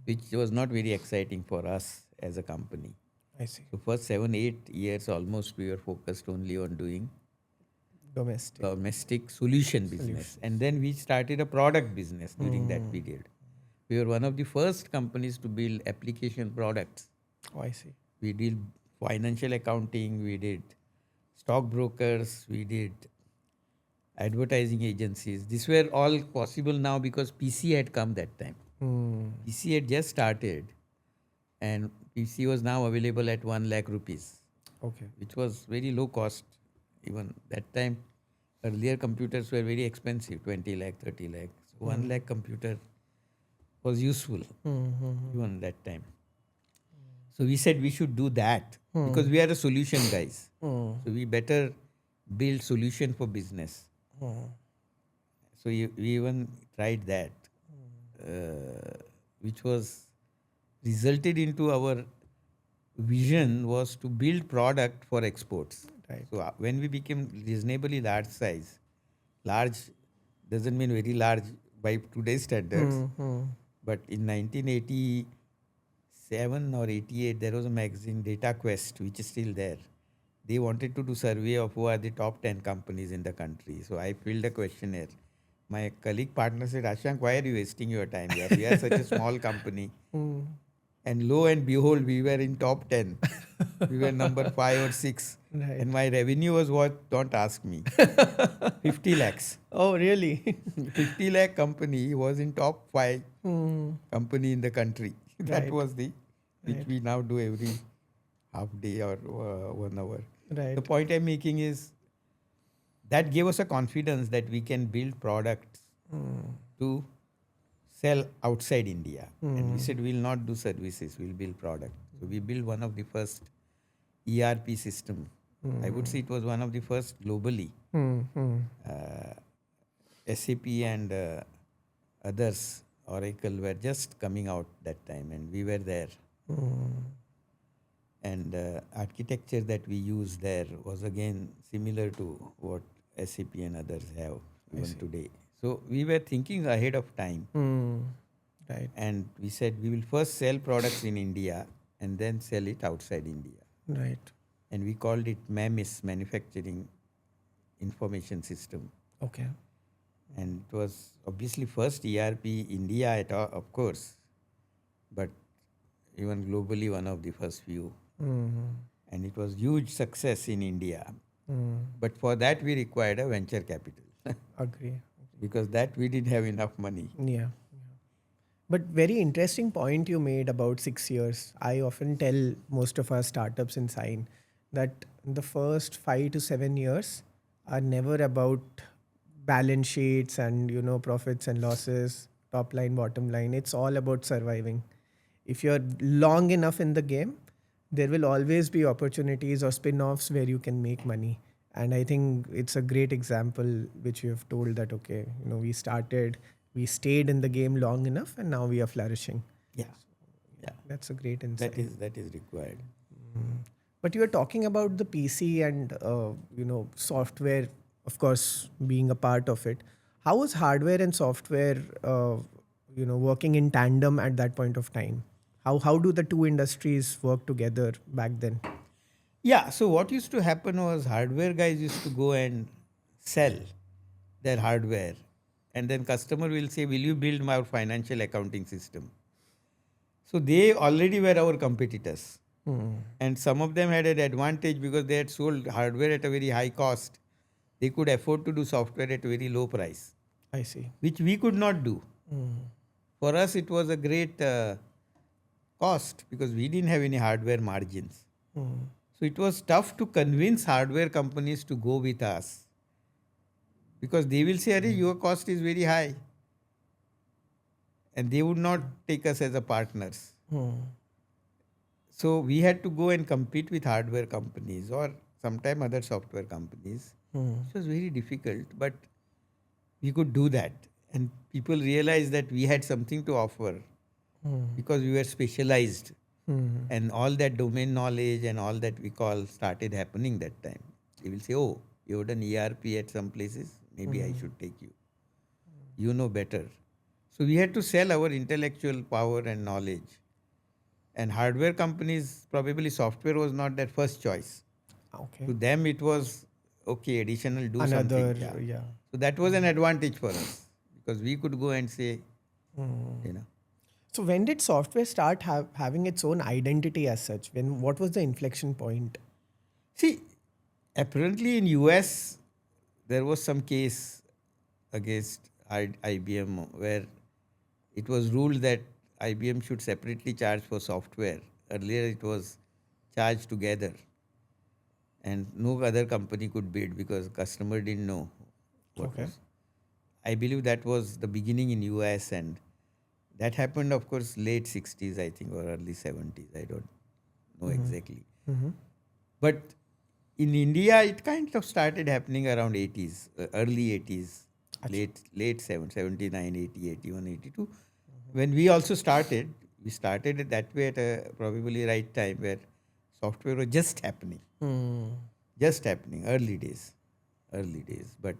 which was not very exciting for us as a company. I see. So first 7-8 years almost we were focused only on doing domestic solution business. And then we started a product business during that period. We were one of the first companies to build application products. Oh, I see. We did financial accounting, we did stockbrokers, we did advertising agencies. These were all possible now because PC had come that time. PC had just started and PC was now available at 1 lakh rupees. Okay. Which was very low cost. Even that time, earlier computers were very expensive, 20 lakh, 30 lakh. So 1 lakh computer was useful even that time. So we said we should do that because we are a solution guys. So we better build solution for business. So we even tried that, which was resulted into our vision was to build product for exports. Right. So when we became reasonably large size, large doesn't mean very large by today's standards. But in 1987 or 88, there was a magazine, Data Quest, which is still there. They wanted to do survey of who are the top 10 companies in the country. So I filled a questionnaire. My colleague partner said, Ashank, why are you wasting your time here? We are such a small company. And lo and behold, we were in top 10. We were number 5 or 6. Right. And my revenue was what? Don't ask me. 50 lakhs. Oh, really? 50 lakh company was in top 5 company in the country. That Right. was which Right. we now do every half day or 1 hour. Right. The point I'm making is that gave us a confidence that we can build products to sell outside India. And we said we'll not do services, we'll build products. So we built one of the first ERP system. I would say it was one of the first globally. SAP and others, Oracle, were just coming out that time, and we were there. And architecture that we use there was again similar to what SAP and others have even today. So we were thinking ahead of time. Right. And we said we will first sell products in India and then sell it outside India. Right. And we called it MAMIS, Manufacturing Information System. Okay. And it was obviously first ERP India at all, of course, but even globally one of the first few. And it was huge success in India. But for that we required a venture capital Agree. because that we didn't have enough money. Yeah. But very interesting point you made about 6 years. I often tell most of our startups in Sign that the first 5 to 7 years are never about balance sheets and profits and losses, top line, bottom line. It's all about surviving. If you're long enough in the game, there will always be opportunities or spin-offs where you can make money. And I think it's a great example which you have told that, okay, we started, we stayed in the game long enough and now we are flourishing. Yeah. Yeah. That's a great insight. That is required. But you were talking about the PC and, software, of course, being a part of it. How was hardware and software, working in tandem at that point of time? How do the two industries work together back then? Yeah, so what used to happen was hardware guys used to go and sell their hardware, and then customer will say, will you build my financial accounting system? So they already were our competitors. And some of them had an advantage because they had sold hardware at a very high cost. They could afford to do software at a very low price, I see. which we could not do. For us, it was a great cost because we didn't have any hardware margins. So it was tough to convince hardware companies to go with us because they will say, "Arey, your cost is very high." And they would not take us as a partners. So we had to go and compete with hardware companies or sometime other software companies. It was very difficult, but we could do that. And people realized that we had something to offer because we were specialized. And all that domain knowledge and all that we call started happening that time. They will say, oh, you've done ERP at some places, maybe I should take you. You know better. So we had to sell our intellectual power and knowledge. And hardware companies, probably software was not their first choice. Okay. To them it was, okay, additional, do Another, something. yeah. So that was an advantage for us because we could go and say, So when did software start having its own identity as such? What was the inflection point? See, apparently in US, there was some case against IBM where it was ruled that IBM should separately charge for software. Earlier it was charged together and no other company could bid because customer didn't know what was. I believe that was the beginning in US and that happened, of course, late 60s, I think, or early 70s. I don't know exactly. But in India, it kind of started happening around 80s, early 80s, late 79, 80, 81, 82. When we also started, we started it that way at a probably right time where software was just happening. Just happening, early days. But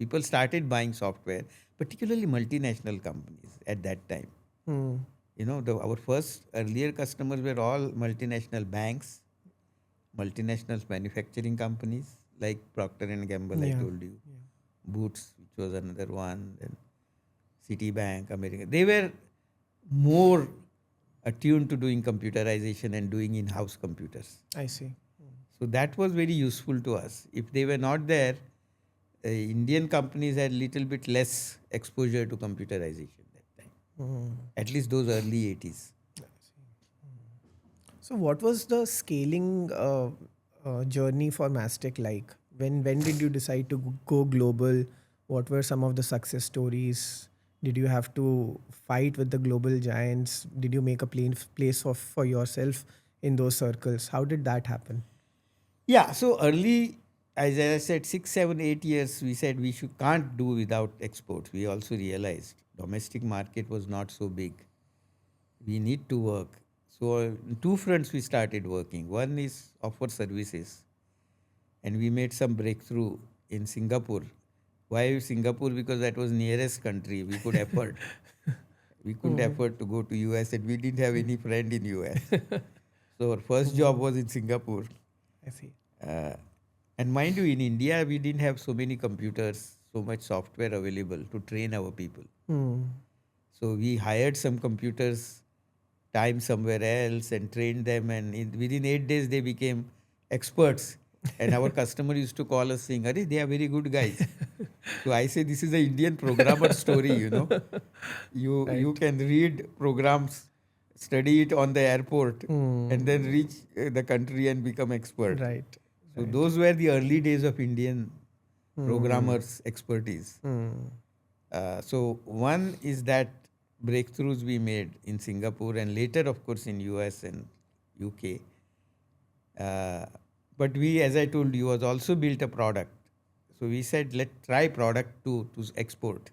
People started buying software, particularly multinational companies at that time. Our first earlier customers were all multinational banks, multinational manufacturing companies like Procter and Gamble, I Yeah. told you, Boots, which was another one, then Citibank, America. They were more attuned to doing computerization and doing in-house computers. I see. So that was very useful to us. If they were not there, Indian companies had little bit less exposure to computerization that time. At least those early 80s. So, what was the scaling journey for Mastek like? When did you decide to go global? What were some of the success stories? Did you have to fight with the global giants? Did you make a place for yourself in those circles? How did that happen? Yeah, so early, as I said, 6, 7, 8 years, we said we can't do without exports. We also realized domestic market was not so big. We need to work. So on two fronts we started working. One is offer services, and we made some breakthrough in Singapore. Why Singapore? Because that was nearest country we could afford. We couldn't afford to go to US, and we didn't have any friend in US. So our first job was in Singapore. I see. And mind you, in India, we didn't have so many computers, so much software available to train our people. So we hired some computers, time somewhere else, and trained them. And within 8 days, they became experts. And our customer used to call us saying, "Arey, they are very good guys." So I say, this is an Indian programmer story, You can read programs, study it on the airport, and then reach the country and become expert. Right. So those were the early days of Indian programmers' expertise. So one is that breakthroughs we made in Singapore and later, of course, in US and UK. But we, as I told you, was also built a product. So we said, let's try product to export,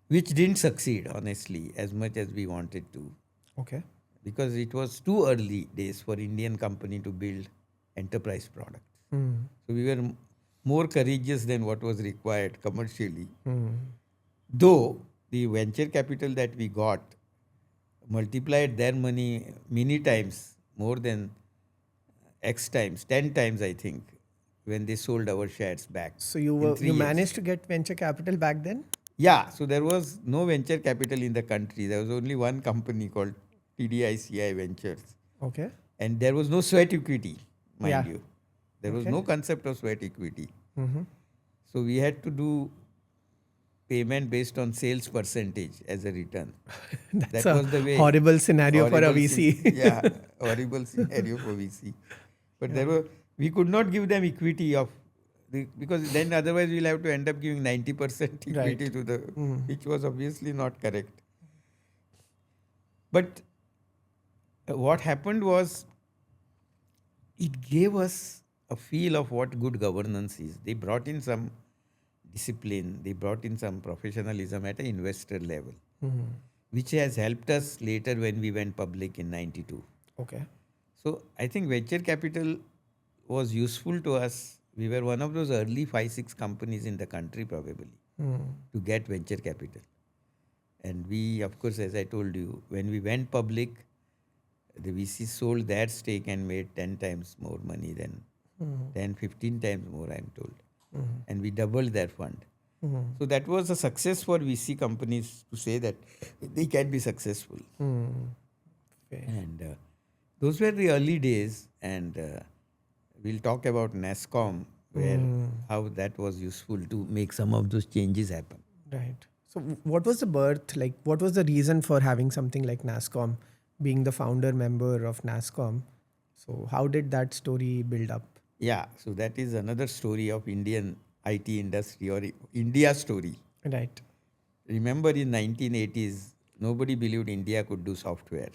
which didn't succeed, honestly, as much as we wanted to. Okay. Because it was too early days for Indian company to build enterprise products. So we were more courageous than what was required commercially. Though the venture capital that we got multiplied their money many times, more than X times, 10 times, I think, when they sold our shares back. So in you 3 years. managed to get venture capital back then? Yeah, so there was no venture capital in the country. There was only one company called TDICI Ventures. Okay. And there was no sweat equity, mind Yeah. you. There was no concept of sweat equity. Mm-hmm. So we had to do payment based on sales percentage as a return. That's That a was the way. horrible scenario for a Horrible VC. yeah, horrible scenario for VC. But we could not give them equity because then otherwise we'll have to end up giving 90% equity to which was obviously not correct. But what happened was, it gave us a feel of what good governance is. They brought in some discipline, they brought in some professionalism at an investor level, which has helped us later when we went public in 92. Okay. So I think venture capital was useful to us. We were one of those early 5-6 companies in the country probably to get venture capital. And we, of course, as I told you, when we went public, the VC sold their stake and made 10 times more money than 10, 15 times more, I'm told. And we doubled their fund. So that was a success for VC companies to say that they can be successful. Okay. And those were the early days. And we'll talk about NASSCOM, where how that was useful to make some of those changes happen. Right. So what was the birth, like what was the reason for having something like NASSCOM, being the founder member of NASSCOM? So how did that story build up? Yeah, so that is another story of Indian IT industry or India story. Right. Remember in 1980s, nobody believed India could do software.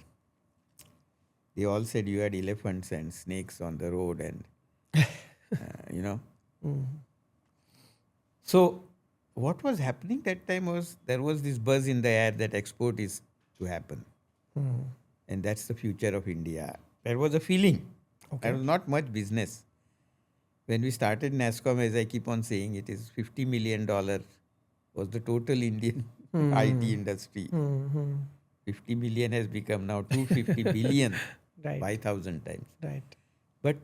They all said you had elephants and snakes on the road and, So what was happening that time was there was this buzz in the air that export is to happen. And that's the future of India. There was a feeling. Okay. There was not much business. When we started NASSCOM, as I keep on saying, it is $50 million was the total Indian IT industry. 50 million has become now 250 billion, Right. 5,000 times. Right. But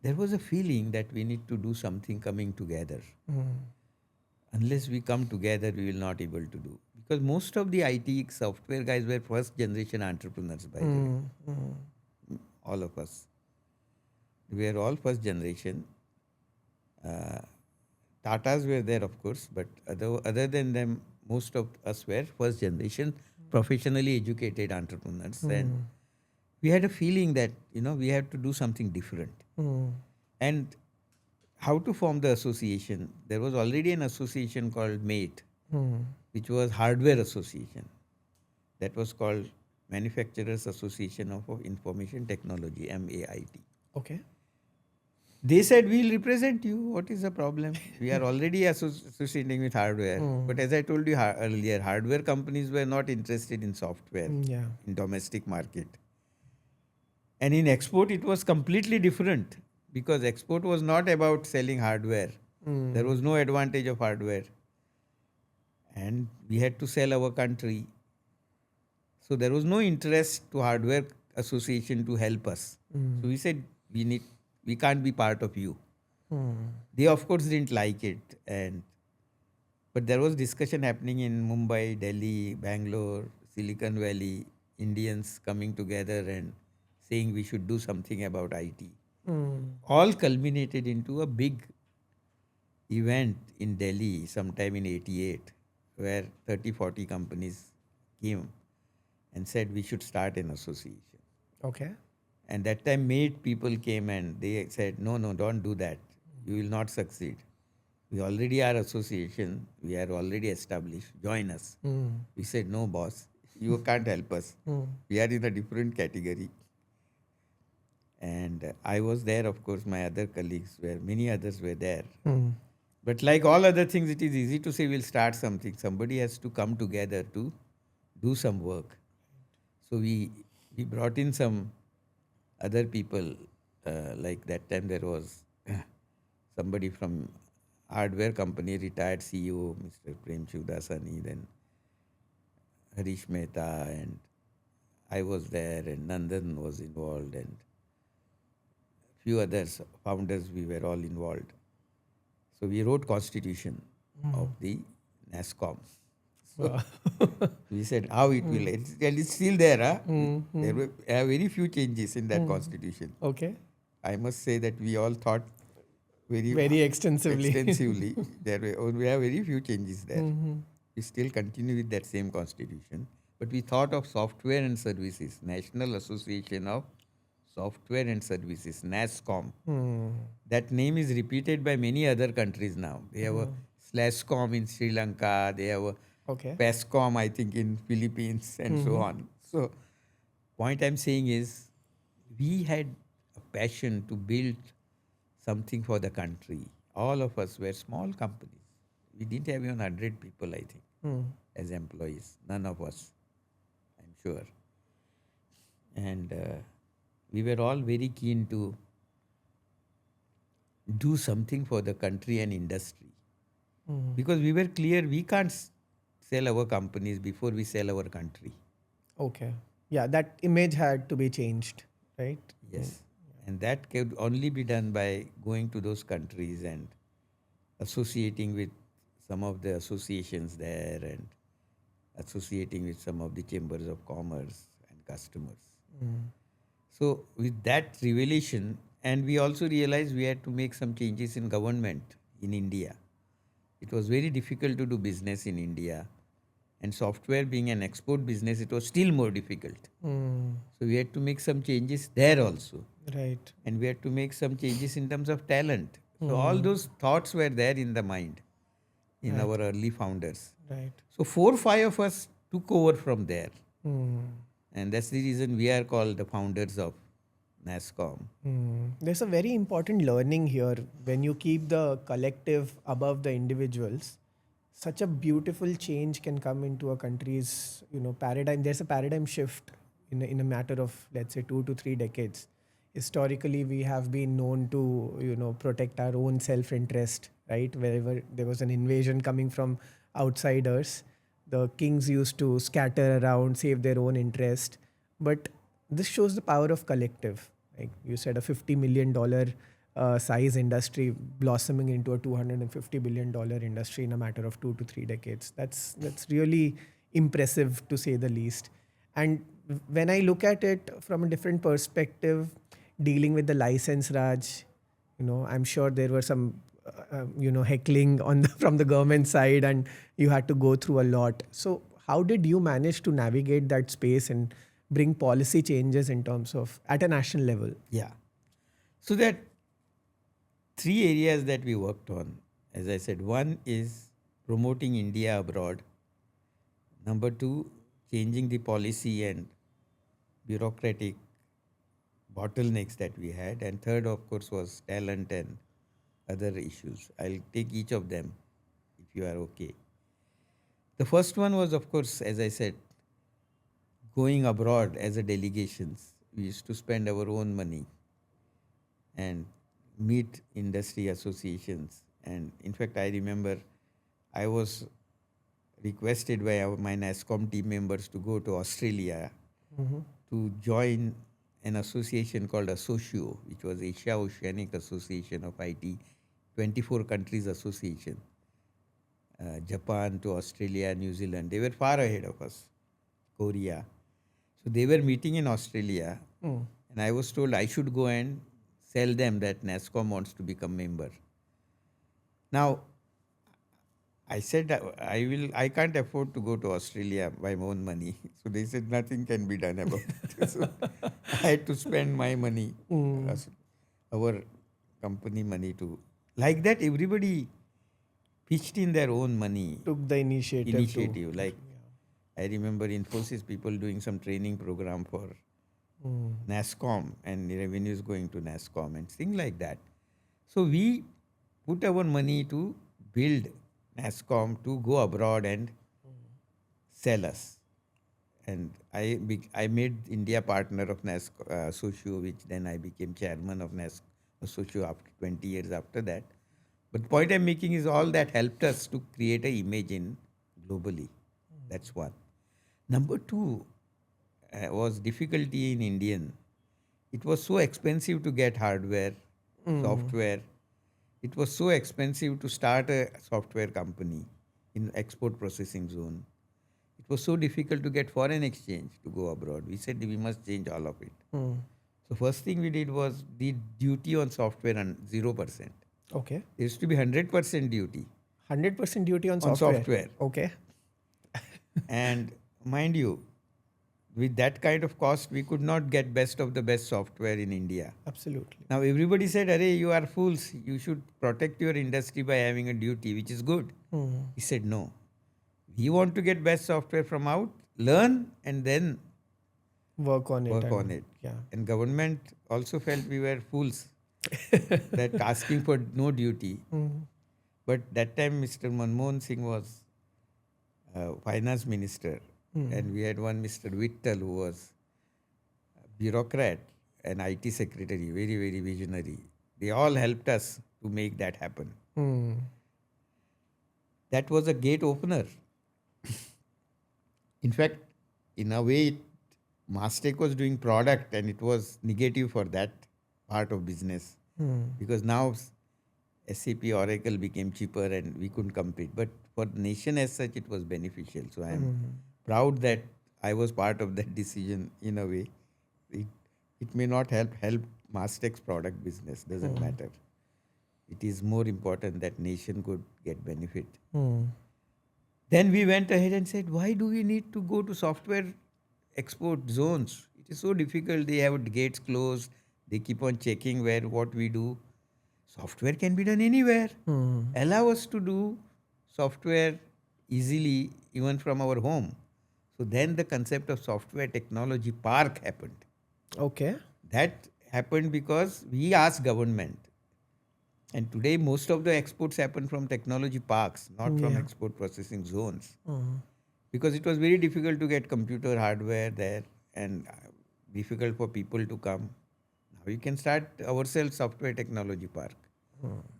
there was a feeling that we need to do something coming together. Unless we come together, we will not able to do. Because most of the IT software guys were first generation entrepreneurs, by the way. All of us. We are all first generation. Tatas were there, of course, but other than them, most of us were first generation professionally educated entrepreneurs. And we had a feeling that, we have to do something different. And how to form the association? There was already an association called MATE, which was Hardware Association. That was called Manufacturers Association of Information Technology, MAIT. Okay. They said, we'll represent you. What is the problem? We are already associating with hardware. But as I told you earlier, hardware companies were not interested in software in domestic market. And in export, it was completely different because export was not about selling hardware. There was no advantage of hardware. And we had to sell our country. So there was no interest to hardware association to help us. So we said, we can't be part of you. They of course didn't like it, but there was discussion happening in Mumbai, Delhi, Bangalore, Silicon Valley, Indians coming together and saying we should do something about IT. All culminated into a big event in Delhi sometime in 88 where 30-40 companies came and said we should start an association. Okay. And that time MATE people came and they said, no, don't do that. You will not succeed. We already are association. We are already established. Join us. We said, no, boss. You can't help us. We are in a different category. And I was there, of course, my other colleagues many others were there. But like all other things, it is easy to say we'll start something. Somebody has to come together to do some work. So we brought in some other people, like that time there was somebody from hardware company, retired CEO, Mr. Prem Shivdasani, then Harish Mehta, and I was there, and Nandan was involved, and few others, founders, we were all involved. So we wrote constitution of the NASSCOM. So we said how it will, and it's still there. There were very few changes in that constitution. Okay. I must say that we all thought very extensively. We have very few changes there. We still continue with that same constitution, but we thought of software and services, National Association of Software and Services, NASSCOM. That name is repeated by many other countries now. They have a /com in Sri Lanka. They have a PESCOM, I think, in Philippines, and so on. So, point I'm saying is, we had a passion to build something for the country. All of us were small companies. We didn't have even 100 people, I think, as employees. None of us, I'm sure. And we were all very keen to do something for the country and industry. Because we were clear we can't sell our companies before we sell our country. Okay. Yeah, that image had to be changed, right? Yes. And that could only be done by going to those countries and associating with some of the associations there and associating with some of the chambers of commerce and customers. So with that revelation, and we also realized we had to make some changes in government in India. It was very difficult to do business in India. And software being an export business, it was still more difficult. So we had to make some changes there also. Right. And we had to make some changes in terms of talent. So all those thoughts were there in the mind, in our early founders. Right. So 4 or 5 of us took over from there. And that's the reason we are called the founders of NASSCOM. There's a very important learning here. When you keep the collective above the individuals, such a beautiful change can come into a country's paradigm. There's a paradigm shift in a matter of, let's say, 2 to 3 decades. historically we have been known to, protect our own self-interest, right? Wherever there was an invasion coming from outsiders, the kings used to scatter around, save their own interest. But this shows the power of collective. Like you said, a $50 million size industry blossoming into a $250 billion industry in a matter of 2 to 3 decades. That's really impressive, to say the least. And when I look at it from a different perspective, dealing with the license Raj, I'm sure there were some, heckling on from the government side, and you had to go through a lot. So how did you manage to navigate that space and bring policy changes in terms of at a national level? Yeah. So that three areas that we worked on, as I said, one is promoting India abroad. Number two, changing the policy and bureaucratic bottlenecks that we had. And third, of course, was talent and other issues. I'll take each of them if you are okay. The first one was, of course, as I said, going abroad as a delegations. We used to spend our own money and meet industry associations. And in fact, I remember I was requested by my NASSCOM team members to go to Australia to join an association called Associo, which was Asia Oceanic Association of IT, 24 countries association, Japan to Australia, New Zealand. They were far ahead of us, Korea. So they were meeting in Australia, and I was told I should go and sell them that NASSCOM wants to become member. Now, I said I can't afford to go to Australia by my own money. So they said nothing can be done about it. So I had to spend my money, our company money to. Like that, everybody pitched in their own money. Took the initiative. Like I remember Infosys people doing some training program for NASSCOM and the revenues going to NASSCOM and things like that. So we put our money to build NASSCOM to go abroad and sell us. And I made India partner of NASSCOM Socio, which then I became chairman of NASSCOM Socio after 20 years after that. But the point I'm making is all that helped us to create an image in globally. That's one. Number two was difficulty in Indian. It was so expensive to get hardware, software. It was so expensive to start a software company in export processing zone. It was so difficult to get foreign exchange to go abroad. We said we must change all of it. So first thing we did was the duty on software and 0%. Okay. There used to be 100% duty. 100% duty on software. Okay. And mind you, with that kind of cost, we could not get best of the best software in India. Absolutely. Now everybody said, "Arey, you are fools. You should protect your industry by having a duty," which is good. He said, "No. We want to get best software from out, learn, and then work on it. Yeah. And government also felt we were fools that asking for no duty. But that time, Mr. Manmohan Singh was finance minister. And we had one Mr. Vittal who was a bureaucrat and IT secretary, very, very visionary. They all helped us to make that happen. That was a gate opener. In fact, in a way, Mastek was doing product and it was negative for that part of business. Because now SAP Oracle became cheaper and we couldn't compete. But for the nation as such, it was beneficial. So I am proud that I was part of that decision in a way. It may not help Mastek's product business, doesn't matter. It is more important that nation could get benefit. Then we went ahead and said, why do we need to go to software export zones? It is so difficult. They have gates closed. They keep on checking what we do. Software can be done anywhere. Allow us to do software easily, even from our home. So then the concept of software technology park happened. Okay. That happened because we asked government. And today most of the exports happen from technology parks, not from export processing zones. Because it was very difficult to get computer hardware there and difficult for people to come. Now We can start ourselves software technology park.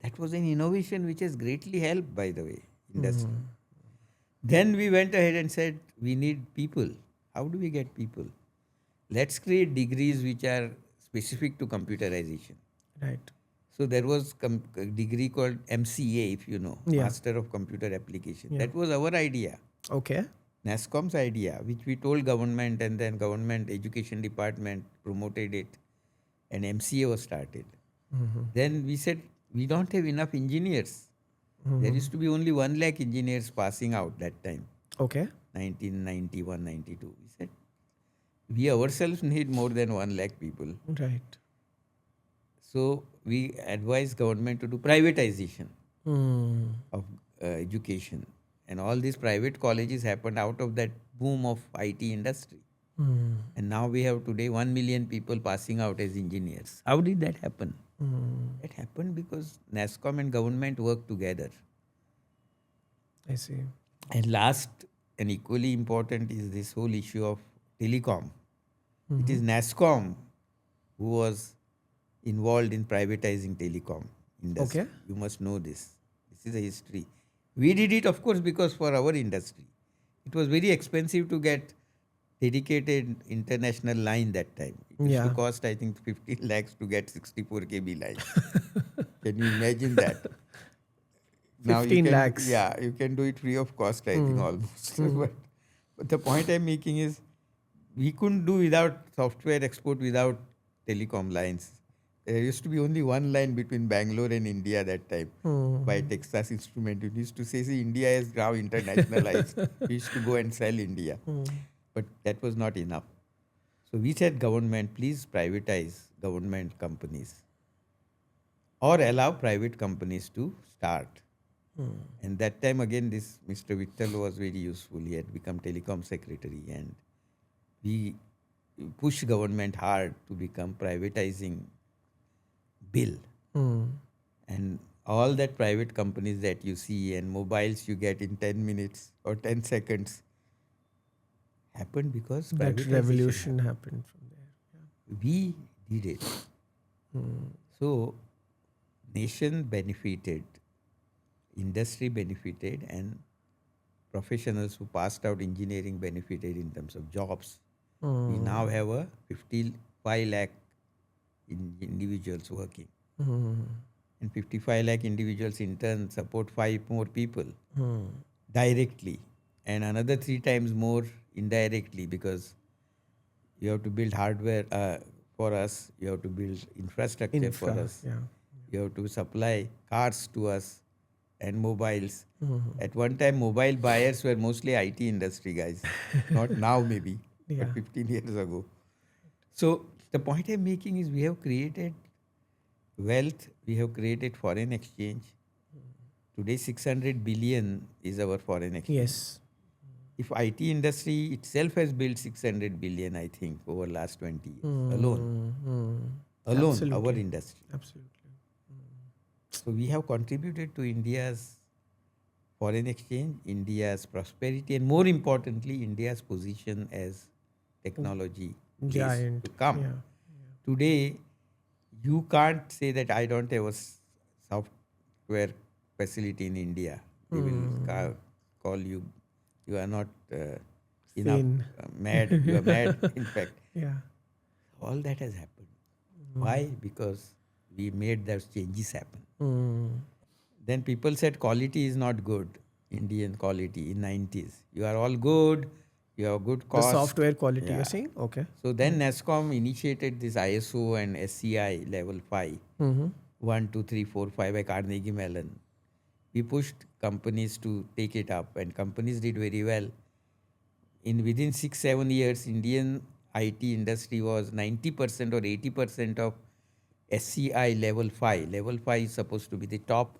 That was an innovation which has greatly helped, by the way, industry. Then we went ahead and said, we need people. How do we get people? Let's create degrees which are specific to computerization. Right. So there was a degree called MCA, if you know, Yeah. Master of Computer Application. Yeah. That was our idea, Okay. NASSCOM's idea, which we told government, and then government education department promoted it, and MCA was started. Then we said, we don't have enough engineers. There used to be only 1 lakh engineers passing out that time, Okay. 1991, 92. We said, we ourselves need more than 1 lakh people. Right. So we advised government to do privatization of education. And all these private colleges happened out of that boom of IT industry. And now we have today 1 million people passing out as engineers. How did that happen? It happened because NASSCOM and government worked together. I see. And last and equally important is this whole issue of telecom. It is NASSCOM who was involved in privatizing telecom industry. Okay. You must know this. This is a history. We did it, of course, because for our industry. It was very expensive to get dedicated international line that time. It used to Yeah. cost, I think, 15 lakhs to get 64 kb line. Can you imagine that? 15 lakhs. Yeah, you can do it free of cost, I think, almost. But the point I'm making is, we couldn't do without software export without telecom lines. There used to be only one line between Bangalore and India that time by Texas Instrument. It used to say, see, India is now internationalized. We used to go and sell India. But that was not enough. So we said, government, please privatize government companies or allow private companies to start. And that time again, this Mr. Vittal was very useful. He had become telecom secretary, and we pushed government hard to become privatizing bill. And all that private companies that you see and mobiles you get in 10 minutes or 10 seconds happened because That privatization revolution happened from there. we did it. So nation benefited, industry benefited, and professionals who passed out engineering benefited in terms of jobs. We now have a 55 lakh individuals working. And 55 lakh individuals in turn support 5 more people directly, and another 3 times more indirectly, because you have to build hardware for us, you have to build infrastructure for us, Yeah. you have to supply cars to us and mobiles. At one time, mobile buyers were mostly IT industry guys, not now maybe, Yeah. but 15 years ago. So the point I'm making is, we have created wealth, we have created foreign exchange. Today 600 billion is our foreign exchange. Yes. If IT industry itself has built 600 billion, I think, over last 20 years alone, Absolutely. our industry. Absolutely. So we have contributed to India's foreign exchange, India's prosperity, and more importantly, India's position as technology place Giant. to come. Yeah. Today, you can't say that I don't have a software facility in India. They will call you, you are not enough, Sane. mad, you are mad, in fact. Yeah. All that has happened. Why? Because we made those changes happen. Then people said quality is not good, Indian quality in 90s. You are all good, you have good The cost. software quality, Yeah. you're saying? Okay. So then NASSCOM initiated this ISO and SCI level 5, 1, 2, 3, 4, 5 by Carnegie Mellon. We pushed companies to take it up, and companies did very well. Within 6-7 years, Indian IT industry was 90% or 80% of SCI level 5. Level 5 is supposed to be the top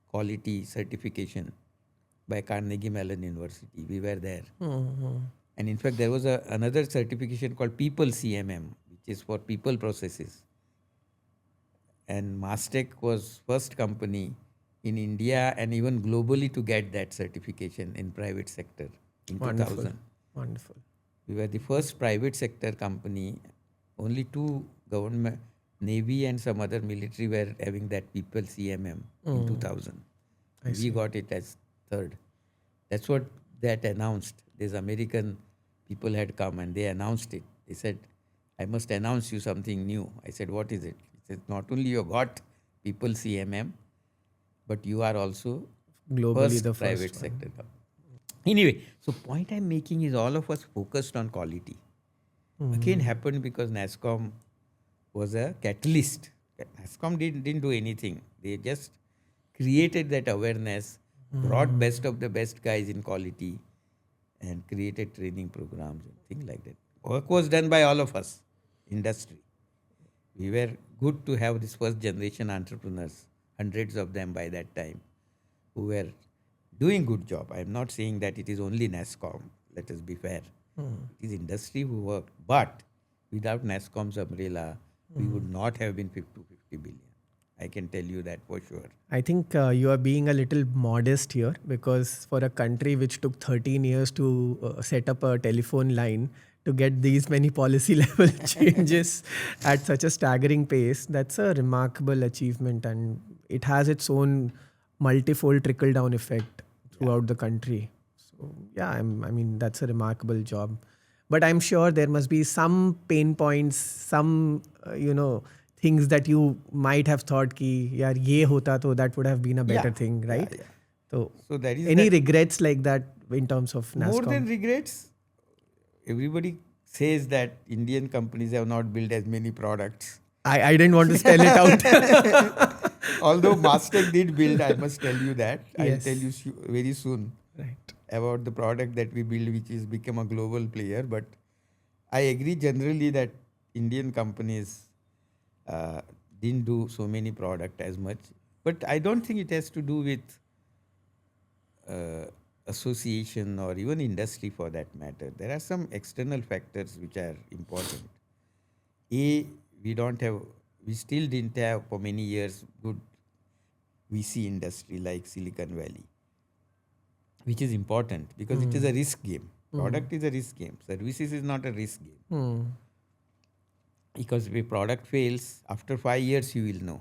quality certification by Carnegie Mellon University. We were there. And in fact, there was another certification called People CMM, which is for people processes. And Mastek was first company in India and even globally to get that certification in private sector in 2000. Wonderful. We were the first private sector company. Only 2 Navy and some other military were having that people CMM in 2000. We got it as third. That's what that announced. These American people had come and they announced it. They said, I must announce you something new. I said, what is it? He said, not only you got people CMM, but you are also Globally, the private first sector company. Anyway, so point I'm making is all of us focused on quality. Again happened because NASSCOM was a catalyst. NASSCOM didn't do anything. They just created that awareness, brought best of the best guys in quality, and created training programs and things like that. Work was done by all of us, industry. We were good to have this first generation entrepreneurs, hundreds of them by that time, who were doing good job. I'm not saying that it is only NASSCOM. Let us be fair. It is industry who worked. But without NASSCOM's umbrella, we would not have been 50 billion. I can tell you that for sure. I think you are being a little modest here, because for a country which took 13 years to set up a telephone line, to get these many policy level changes at such a staggering pace, that's a remarkable achievement, and it has its own multifold trickle down effect throughout the country. So yeah, I mean that's a remarkable job. But I'm sure there must be some pain points, some things that you might have thought ki yaar ye hota to that would have been a better thing, right? Yeah. So that is any that regrets like that in terms of NASSCOM? more than regrets. Everybody says that Indian companies have not built as many products. I didn't want to spell it out. Although Mastek did build, I must tell you that. I'll Yes. tell you very soon Right. about the product that we build, which is become a global player. But I agree generally that Indian companies didn't do so many product as much. But I don't think it has to do with association or even industry for that matter. There are some external factors which are important. We still didn't have for many years good VC industry like Silicon Valley, which is important because it is a risk game. Product is a risk game. Services is not a risk game. Because if a product fails, after 5 years you will know.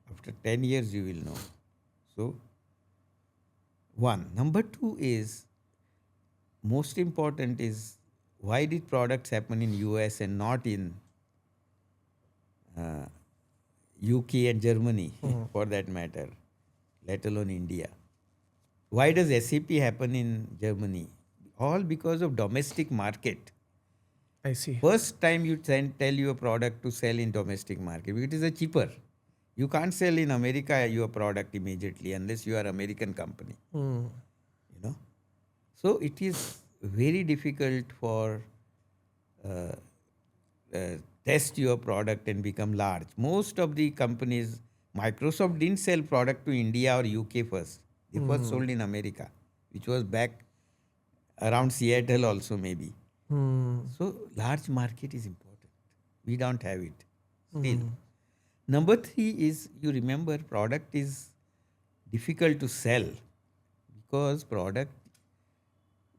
After 10 years you will know. So, one. Number two is, most important is, why did products happen in US and not in UK and Germany for that matter, let alone India? Why does SAP happen in Germany? All because of domestic market. I see. First time you tell your product to sell in domestic market, it is a cheaper. You can't sell in America your product immediately unless you are American company. So it is very difficult for test your product and become large. Most of the companies, Microsoft didn't sell product to India or UK first. They first sold in America, which was back around Seattle also maybe. So large market is important. We don't have it still. Number three is, you remember, product is difficult to sell because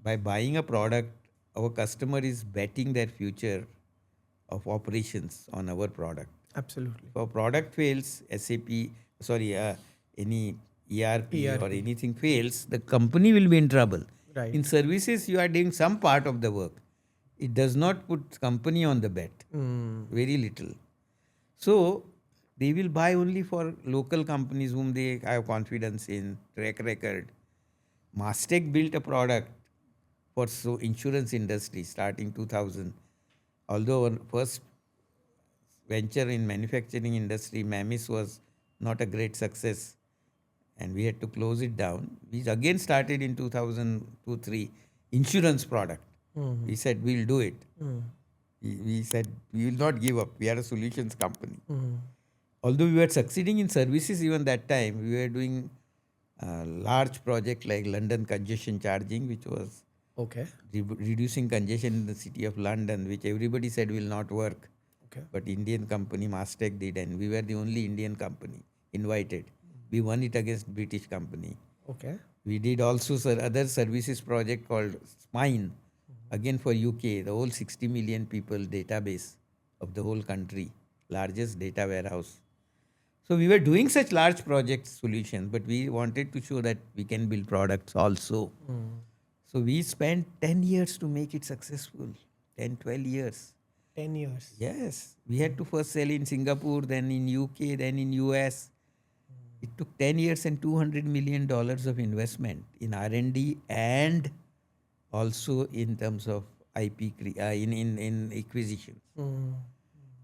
by buying a product, our customer is betting their future of operations on our product. Absolutely. If our product fails, any ERP or anything fails, the company will be in trouble. Right. In services, you are doing some part of the work. It does not put company on the bet. Very little. So they will buy only for local companies whom they have confidence in, track record. Mastek built a product for insurance industry starting 2000. Although our first venture in manufacturing industry, Mamis, was not a great success and we had to close it down. We again started in 2002-03 insurance product. We said we'll do it. We said we will not give up. We are a solutions company. Although we were succeeding in services even that time, we were doing a large project like London congestion charging, which was reducing congestion in the city of London, which everybody said will not work. But Indian company Mastek did, and we were the only Indian company invited. We won it against British company. We did also other services project called Spine, again for UK, the whole 60 million people database of the whole country, largest data warehouse. So we were doing such large project solutions, but we wanted to show that we can build products also. So we spent 10 years to make it successful. 10, 12 years. 10 years. Yes. We had to first sell in Singapore, then in UK, then in US. It took 10 years and $200 million of investment in R&D and also in terms of IP, in acquisitions.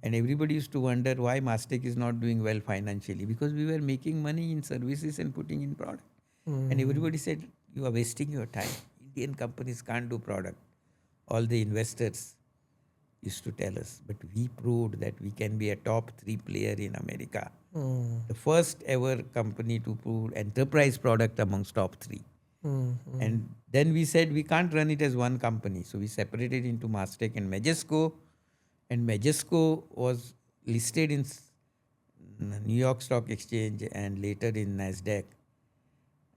And everybody used to wonder why Mastek is not doing well financially, because we were making money in services and putting in product. And everybody said, you are wasting your time. Indian companies can't do product. All the investors used to tell us, but we proved that we can be a top 3 player in America. The first ever company to prove enterprise product amongst top 3. And then we said we can't run it as one company. So we separated into Mastek and Majesco. And Majesco was listed in New York Stock Exchange and later in NASDAQ.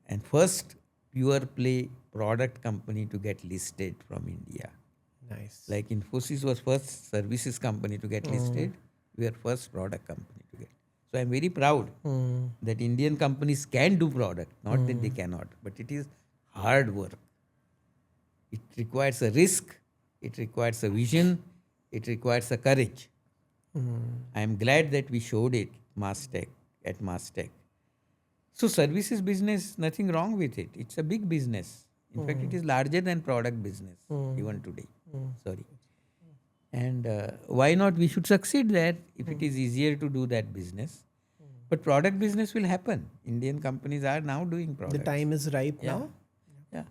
And first pure play product company to get listed from India. Nice. Like Infosys was first services company to get listed. We are first product company to get. So I'm very proud that Indian companies can do product, not that they cannot, but it is hard work. It requires a risk, it requires a vision, it requires a courage. I am glad that we showed it at Mastek. So services business, nothing wrong with it. It's a big business. In fact, it is larger than product business even today. Sorry. And why not? We should succeed there if it is easier to do that business. But product business will happen. Indian companies are now doing products. The time is ripe now. Yeah.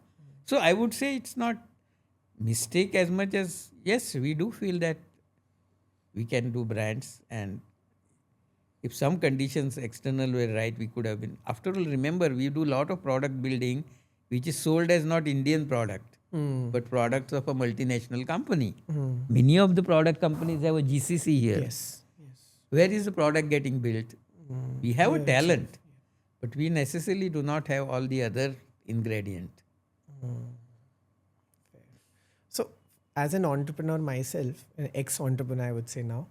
So I would say it's not mistake as much as, yes, we do feel that we can do brands, and if some conditions external were right, we could have been. After all, remember, we do a lot of product building which is sold as not Indian product, but products of a multinational company. Many of the product companies have a GCC here. Yes. Where is the product getting built? We have a talent, but we necessarily do not have all the other ingredient. So, as an entrepreneur myself, an ex-entrepreneur, I would say now,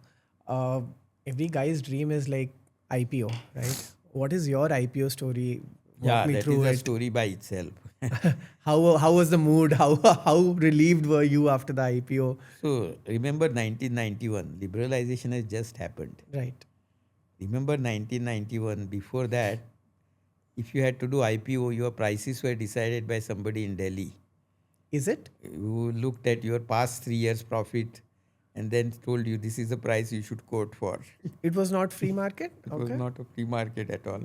every guy's dream is like IPO, right? What is your IPO story? Walk me that through is a it. story by itself. How was the mood? How relieved were you after the IPO? So remember 1991, liberalization has just happened. Right. Remember 1991, before that, if you had to do IPO, your prices were decided by somebody in Delhi. Is it? Who looked at your past 3 years' profit and then told you this is the price you should quote for. It was not free market? It was not a free market at all.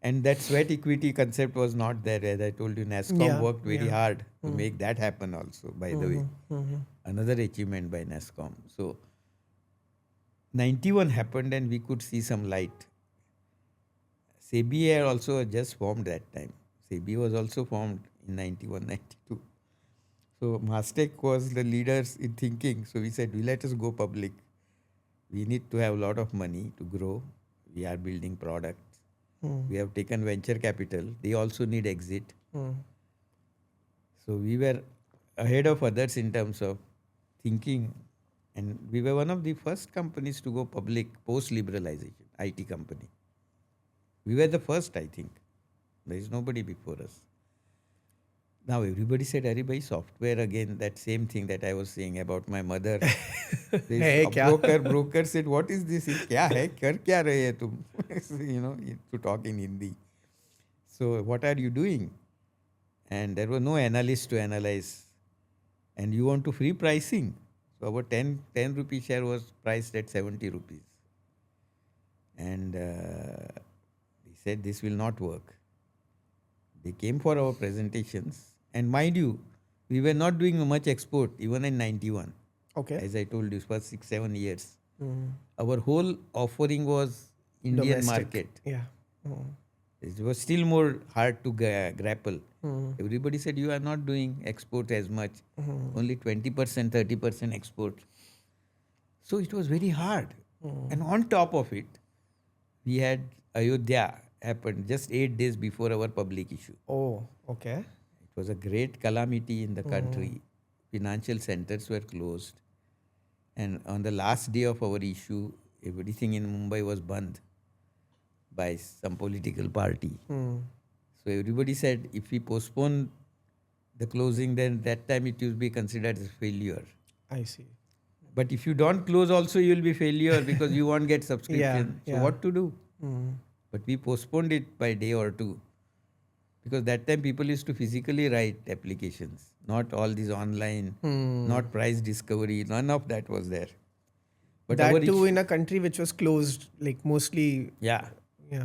And that sweat equity concept was not there. As I told you, NASSCOM worked very hard to make that happen also, by the way. Another achievement by NASSCOM. So 91 happened and we could see some light. SEBI also just formed that time. SEBI was also formed in 91, 92. So Mastek was the leaders in thinking. So we said, let us go public. We need to have a lot of money to grow. We are building products. We have taken venture capital. They also need exit. So we were ahead of others in terms of thinking. And we were one of the first companies to go public post-liberalization, IT company. We were the first, I think. There is nobody before us. Now everybody said, Arey bhai, software again, that same thing that I was saying about my mother. This broker said, what is this? Kya hai? Kar kya rahe hai tum? To talk in Hindi. So what are you doing? And there was no analyst to analyze. And you want to free pricing. So our 10 rupee share was priced at 70 rupees. And they said, this will not work. They came for our presentations. And mind you, we were not doing much export even in 91. Okay. As I told you, for 6-7 years. Our whole offering was Indian Domestic. market. Yeah. It was still more hard to grapple. Everybody said, you are not doing export as much. Only 20%, 30% export. So it was very hard. And on top of it, we had Ayodhya happened just 8 days before our public issue. Oh, okay. It was a great calamity in the country. Financial centers were closed. And on the last day of our issue, everything in Mumbai was banned by some political party. So everybody said if we postpone the closing, then that time it will be considered as failure. I see. But if you don't close also, you will be failure because you won't get subscription. So yeah. what to do? But we postponed it by a day or two because that time people used to physically write applications, not all these online, not price discovery. None of that was there. But That our too in a country which was closed, like mostly. yeah. Yeah.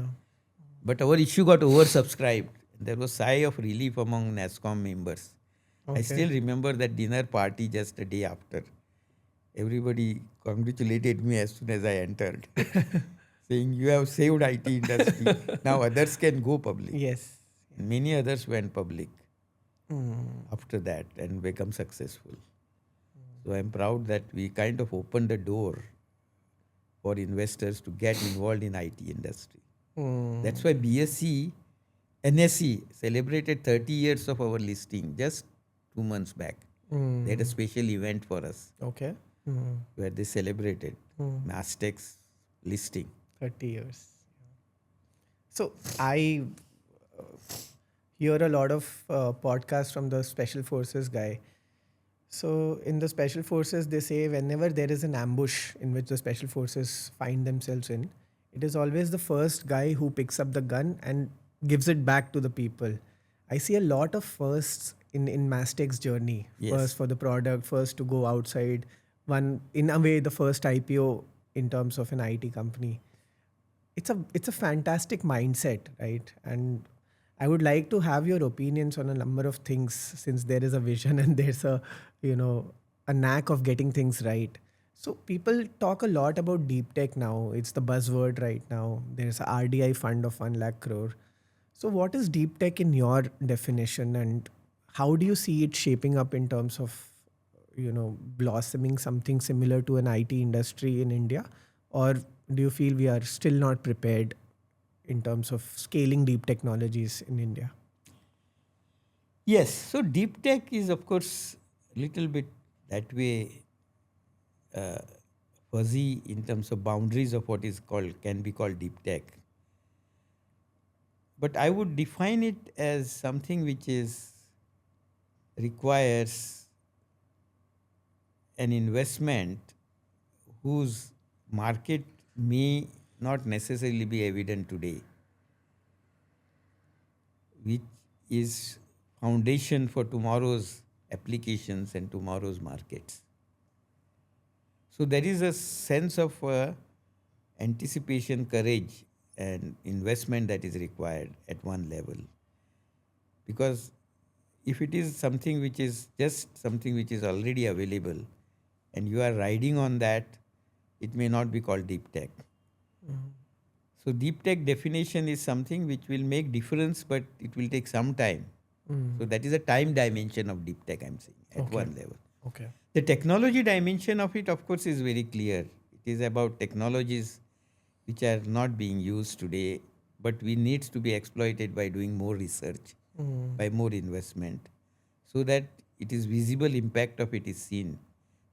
But our issue got oversubscribed. There was sigh of relief among NASSCOM members. I still remember that dinner party just a day after. Everybody congratulated me as soon as I entered, saying, "You have saved IT industry. Now others can go public." Yes. Many others went public after that and become successful. So I'm proud that we kind of opened the door for investors to get involved in IT industry. That's why BSc, NSE celebrated 30 years of our listing just 2 months back. They had a special event for us Okay. where they celebrated Mastek's listing. 30 years. So I hear a lot of podcasts from the Special Forces guy. So in the Special Forces, they say whenever there is an ambush in which the Special Forces find themselves in, it is always the first guy who picks up the gun and gives it back to the people. I see a lot of firsts in Mastek's journey. Yes. First for the product, first to go outside. One, in a way, the first IPO in terms of an IT company. It's a fantastic mindset, right? And I would like to have your opinions on a number of things since there is a vision and there's a a knack of getting things right. So people talk a lot about deep tech now. It's the buzzword right now. There's a RDI fund of 1 lakh crore. So what is deep tech in your definition, and how do you see it shaping up in terms of blossoming something similar to an IT industry in India? Or do you feel we are still not prepared in terms of scaling deep technologies in India? Yes, so deep tech is of course a little bit that way fuzzy in terms of boundaries of what is called, can be called deep tech. But I would define it as something which requires an investment whose market may not necessarily be evident today, which is foundation for tomorrow's applications and tomorrow's markets. So there is a sense of anticipation, courage, and investment that is required at one level. Because if it is something which is just something which is already available and you are riding on that, it may not be called deep tech. So deep tech definition is something which will make difference, but it will take some time. So that is a time dimension of deep tech, I'm saying, at one level. Okay. The technology dimension of it, of course, is very clear. It is about technologies which are not being used today, but we need to be exploited by doing more research, by more investment, so that it is visible impact of it is seen,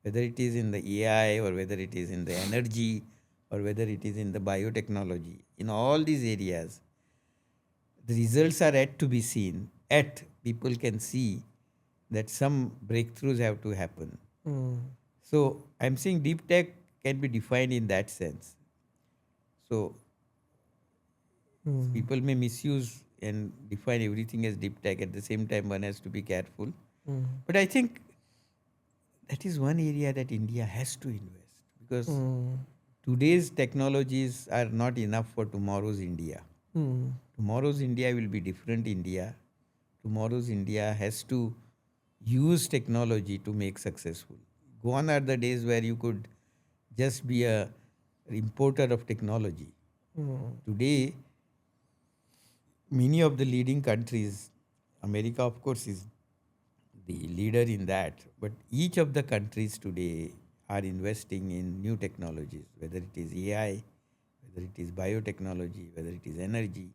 whether it is in the AI or whether it is in the energy or whether it is in the biotechnology. In all these areas, the results are yet to be seen. Yet people can see that some breakthroughs have to happen. So I'm saying deep tech can be defined in that sense. So people may misuse and define everything as deep tech. At the same time, one has to be careful. But I think that is one area that India has to invest, because today's technologies are not enough for tomorrow's India. Tomorrow's India will be different India. Tomorrow's India has to use technology to make successful. Gone are the days where you could just be a importer of technology. Today, many of the leading countries, America of course is the leader in that, but each of the countries today are investing in new technologies, whether it is AI, whether it is biotechnology, whether it is energy.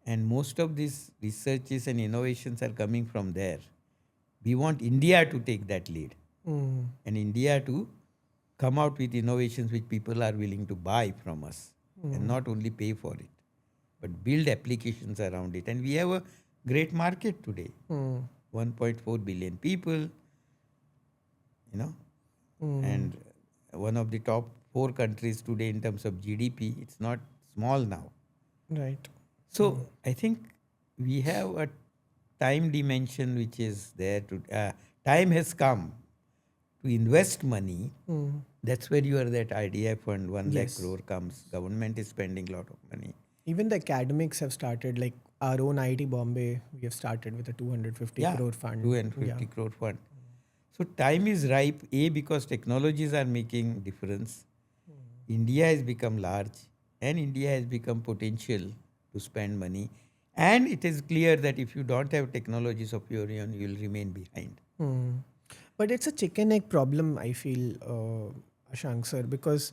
And most of these researches and innovations are coming from there. We want India to take that lead and India to come out with innovations which people are willing to buy from us and not only pay for it, but build applications around it. And we have a great market today. 1.4 billion people, and one of the top 4 countries today in terms of GDP. It's not small now. Right. So I think we have a time dimension which is there to, time has come to invest money. That's where you are that idea fund, 1 lakh Yes. crore comes. Government is spending a lot of money. Even the academics have started, like our own IIT Bombay, we have started with a 250 crore fund. 250 crore fund. So time is ripe, A, because technologies are making difference. India has become large and India has become potential to spend money. And it is clear that if you don't have technologies of your own, you will remain behind. But it's a chicken egg problem, I feel, Ashank sir, because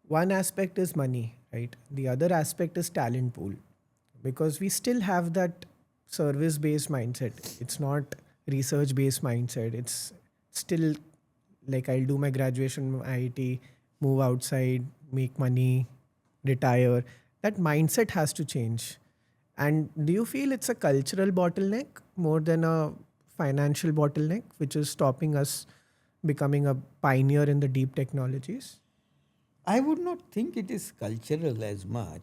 one aspect is money, right? The other aspect is talent pool, because we still have that service based mindset. It's not research based mindset. It's still like I'll do my graduation from IIT, move outside, make money, retire. That mindset has to change. And do you feel it's a cultural bottleneck more than a financial bottleneck, which is stopping us becoming a pioneer in the deep technologies? I would not think it is cultural as much,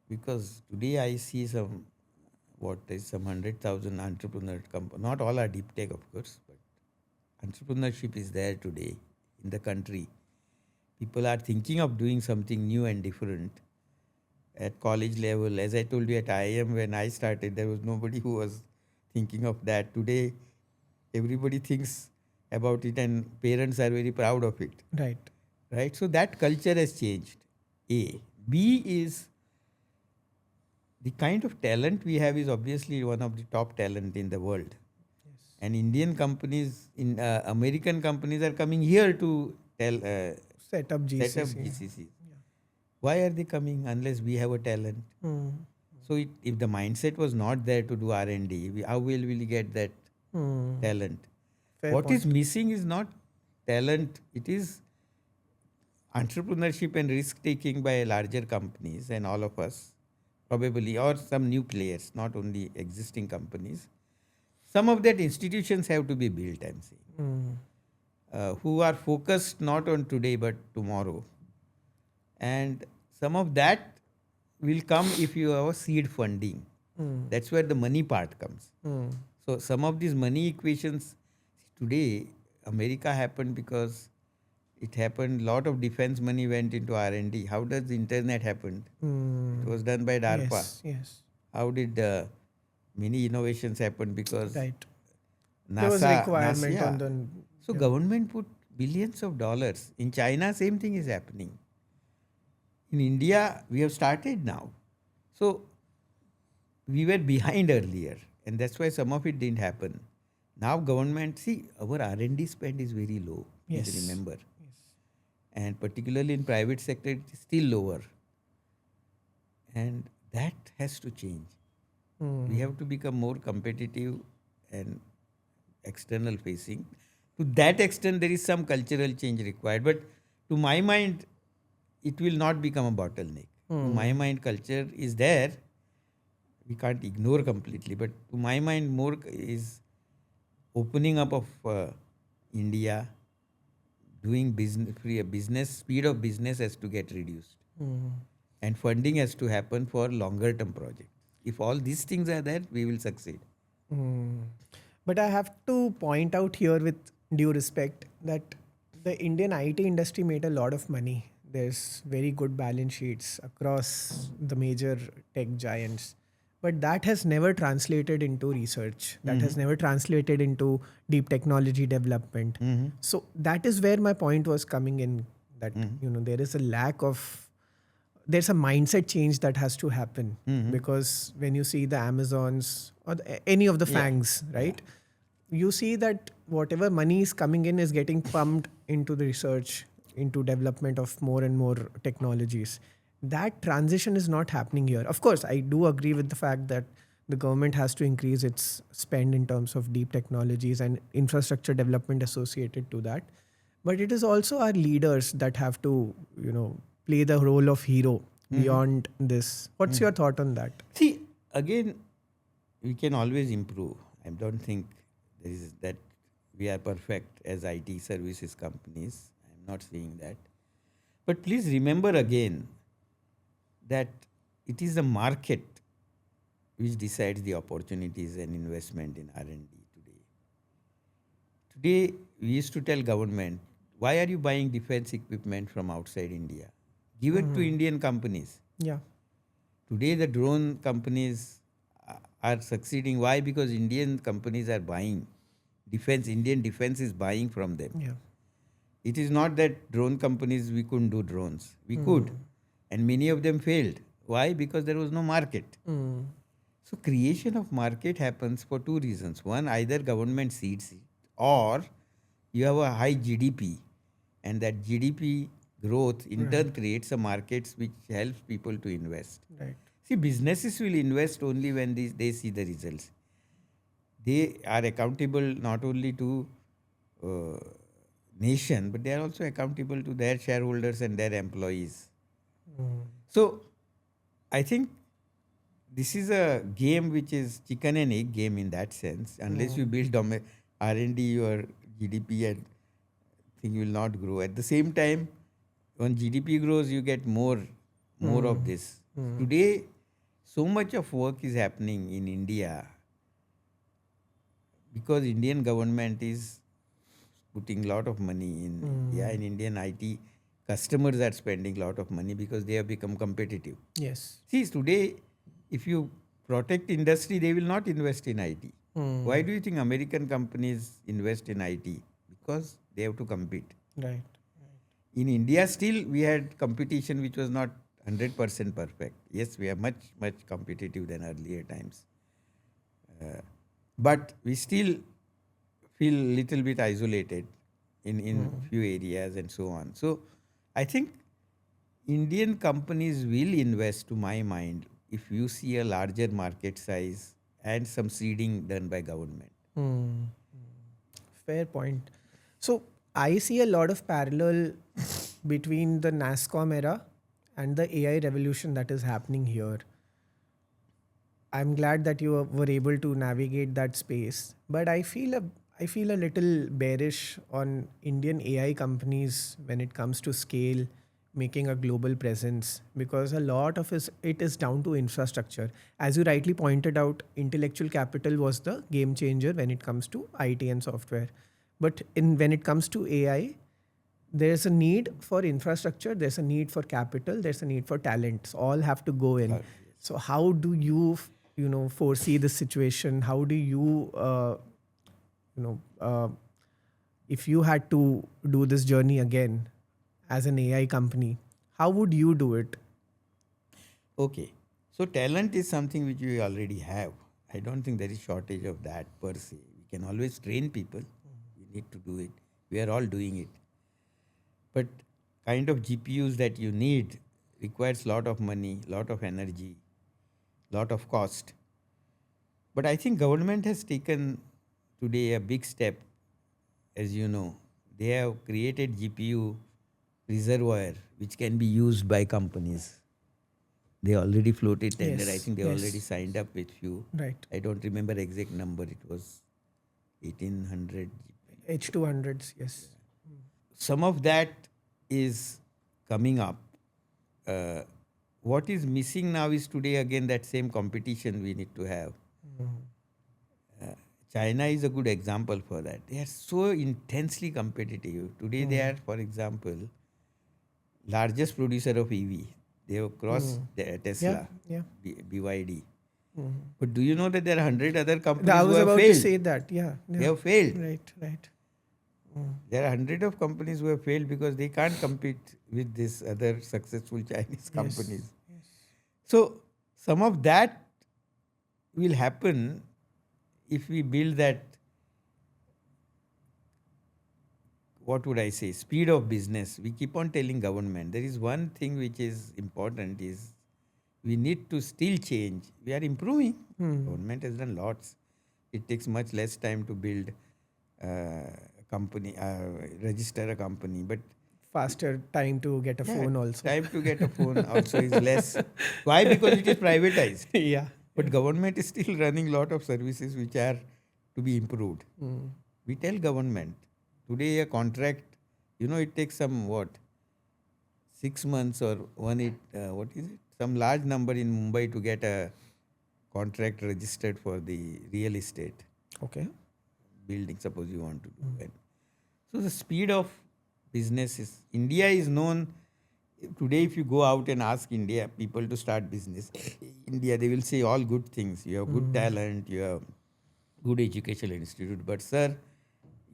because today I see some 100,000 entrepreneur companies. Not all are deep tech, of course, but entrepreneurship is there today in the country. People are thinking of doing something new and different at college level. As I told you, at IIM, when I started, there was nobody who was thinking of that. Today, everybody thinks about it and parents are very proud of it. Right? So that culture has changed. A. B is the kind of talent we have is obviously one of the top talent in the world. And Indian companies, American companies are coming here to Set up GCC. Set up GCC. Why are they coming unless we have a talent? So if the mindset was not there to do R&D, how will we get that talent? What is missing is not talent. It is entrepreneurship and risk taking by larger companies and all of us, probably, or some new players, not only existing companies. Some of that institutions have to be built, I'm saying, who are focused not on today but tomorrow. And some of that will come if you have a seed funding. That's where the money part comes. So some of these money equations, today, America happened because it happened, lot of defense money went into R&D. How does the internet happen? It was done by DARPA. Yes. How did many innovations happen? Because Right. NASA, There was a requirement NASA, on the. So government put billions of dollars. In China, same thing is happening. In India, we have started now. So we were behind earlier, and that's why some of it didn't happen. Now government, see, our R&D spend is very low, please remember. And particularly in private sector, it is still lower. And that has to change. We have to become more competitive and external facing. To that extent, there is some cultural change required. But to my mind, it will not become a bottleneck. To my mind, culture is there. We can't ignore completely. But to my mind, more is opening up of India, doing business, speed of business has to get reduced. And funding has to happen for longer term projects. If all these things are there, we will succeed. But I have to point out here with due respect that the Indian IT industry made a lot of money. There's very good balance sheets across the major tech giants. But that has never translated into research. That has never translated into deep technology development. So that is where my point was coming in, that there is a lack of, there's a mindset change that has to happen. Because when you see the Amazons or any of the FANGs, right? You see that whatever money is coming in is getting pumped into the research, into development of more and more technologies. That transition is not happening here. Of course, I do agree with the fact that the government has to increase its spend in terms of deep technologies and infrastructure development associated to that. But it is also our leaders that have to, play the role of hero beyond this. What's your thought on that? See, again, we can always improve. I don't think there is that we are perfect as IT services companies. I'm not saying that. But please remember again that it is the market which decides the opportunities and investment in R&D today. Today, we used to tell government, why are you buying defense equipment from outside India? Give it to Indian companies. Yeah. Today, the drone companies are succeeding. Why? Because Indian companies are buying defense. Indian defense is buying from them. Yeah. It is not that drone companies, we couldn't do drones. We could. And many of them failed. Why? Because there was no market. So creation of market happens for two reasons. One, either government seeds it, or you have a high GDP, and that GDP growth in turn creates a markets which helps people to invest. Right. See, businesses will invest only when they see the results. They are accountable not only to nation, but they are also accountable to their shareholders and their employees. So, I think this is a game which is chicken and egg game in that sense. Unless you build R&D, your GDP and thing will not grow. At the same time, when GDP grows, you get more of this. Today, so much of work is happening in India because Indian government is putting a lot of money in India, and Indian IT customers are spending a lot of money because they have become competitive. Yes. See, today, if you protect industry, they will not invest in IT. Why do you think American companies invest in IT? Because they have to compete. Right. In India, still we had competition which was not 100% perfect. Yes, we are much competitive than earlier times. But we still feel little bit isolated in few areas and so on. So I think Indian companies will invest, to my mind, if you see a larger market size and some seeding done by government. Fair point. So I see a lot of parallel between the NASSCOM era and the AI revolution that is happening here. I'm glad that you were able to navigate that space, but I feel a little bearish on Indian AI companies when it comes to scale, making a global presence, because a lot of it is down to infrastructure. As you rightly pointed out, intellectual capital was the game changer when it comes to IT and software. But when it comes to AI, there's a need for infrastructure, there's a need for capital, there's a need for talent. So all have to go in. So how do you, foresee this situation? How do you, if you had to do this journey again as an AI company, how would you do it? Okay. So talent is something which we already have. I don't think there is shortage of that per se. We can always train people. We need to do it. We are all doing it. But kind of GPUs that you need requires a lot of money, lot of energy, lot of cost. But I think government has taken today a big step. As you know, they have created GPU reservoir which can be used by companies. They already floated tender. Yes, I think they yes. already signed up with few. Right. I don't remember exact number. It was 1800. H200s, yes. Some of that is coming up. What is missing now is today again that same competition we need to have. China is a good example for that. They are so intensely competitive. Today they are, for example, largest producer of EV. They have crossed Tesla, Yeah. BYD. But do you know that there are 100 other companies I who was have about failed? to say that, yeah. They have failed. Right. There are 100 of companies who have failed because they can't compete with these other successful Chinese companies. So some of that will happen if we build that, what would I say, speed of business. We keep on telling government, there is one thing which is important is we need to still change. We are improving. Government has done lots. It takes much less time to build a company, register a company. But Faster time to get a phone also. time to get a phone also is less. Why? Because it is privatized. Yeah. But government is still running lot of services which are to be improved. We tell government today a contract, it takes some 6 months or what is it? Some large number in Mumbai to get a contract registered for the real estate Okay. building. Suppose you want to do it. So the speed of business is India is known today. If you go out and ask India people to start business, India they will say all good things. You have good talent. You have good educational institute. But sir,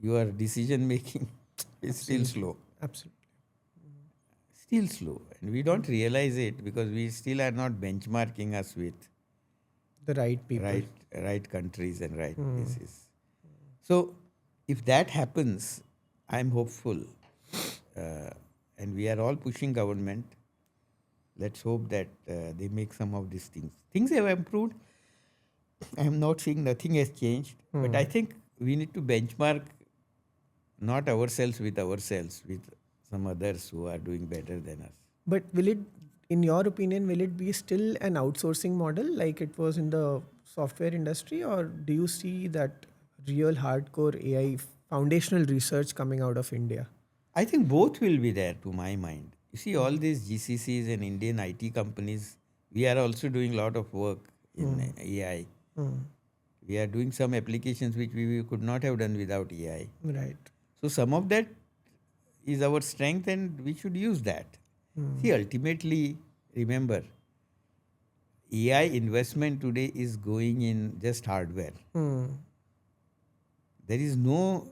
your decision making is still slow. Absolutely. Still slow, and we don't realize it because we still are not benchmarking us with The right people. right countries and right places. So if that happens, I'm hopeful, and we are all pushing government. Let's hope that they make some of these things. Things have improved. I'm not saying nothing has changed, but I think we need to benchmark not ourselves, with some others who are doing better than us. But will it, in your opinion, will it be still an outsourcing model like it was in the software industry, or do you see that real hardcore AI foundational research coming out of India? I think both will be there to my mind. You see, all these GCCs and Indian IT companies, we are also doing a lot of work in AI. We are doing some applications which we could not have done without AI. Right. So some of that is our strength and we should use that. See, ultimately, remember, AI investment today is going in just hardware. There is no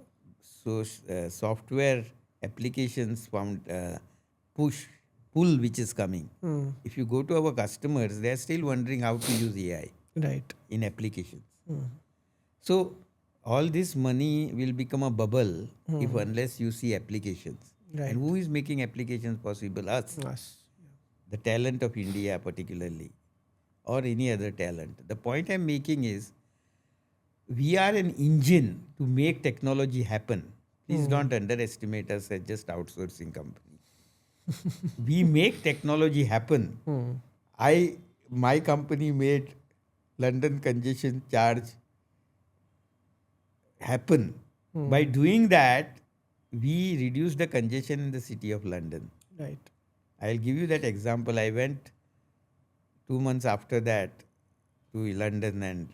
software applications from pull which is coming. If you go to our customers, they are still wondering how to use AI Right. in applications. So all this money will become a bubble if unless you see applications. Right. And who is making applications possible? Us. Us. The talent of India particularly, or any other talent. The point I'm making is we are an engine to make technology happen. Please don't underestimate us as just outsourcing company. We make technology happen. My company made London congestion charge happen. By doing that, we reduced the congestion in the city of London. Right. I'll give you that example. I went 2 months after that to London and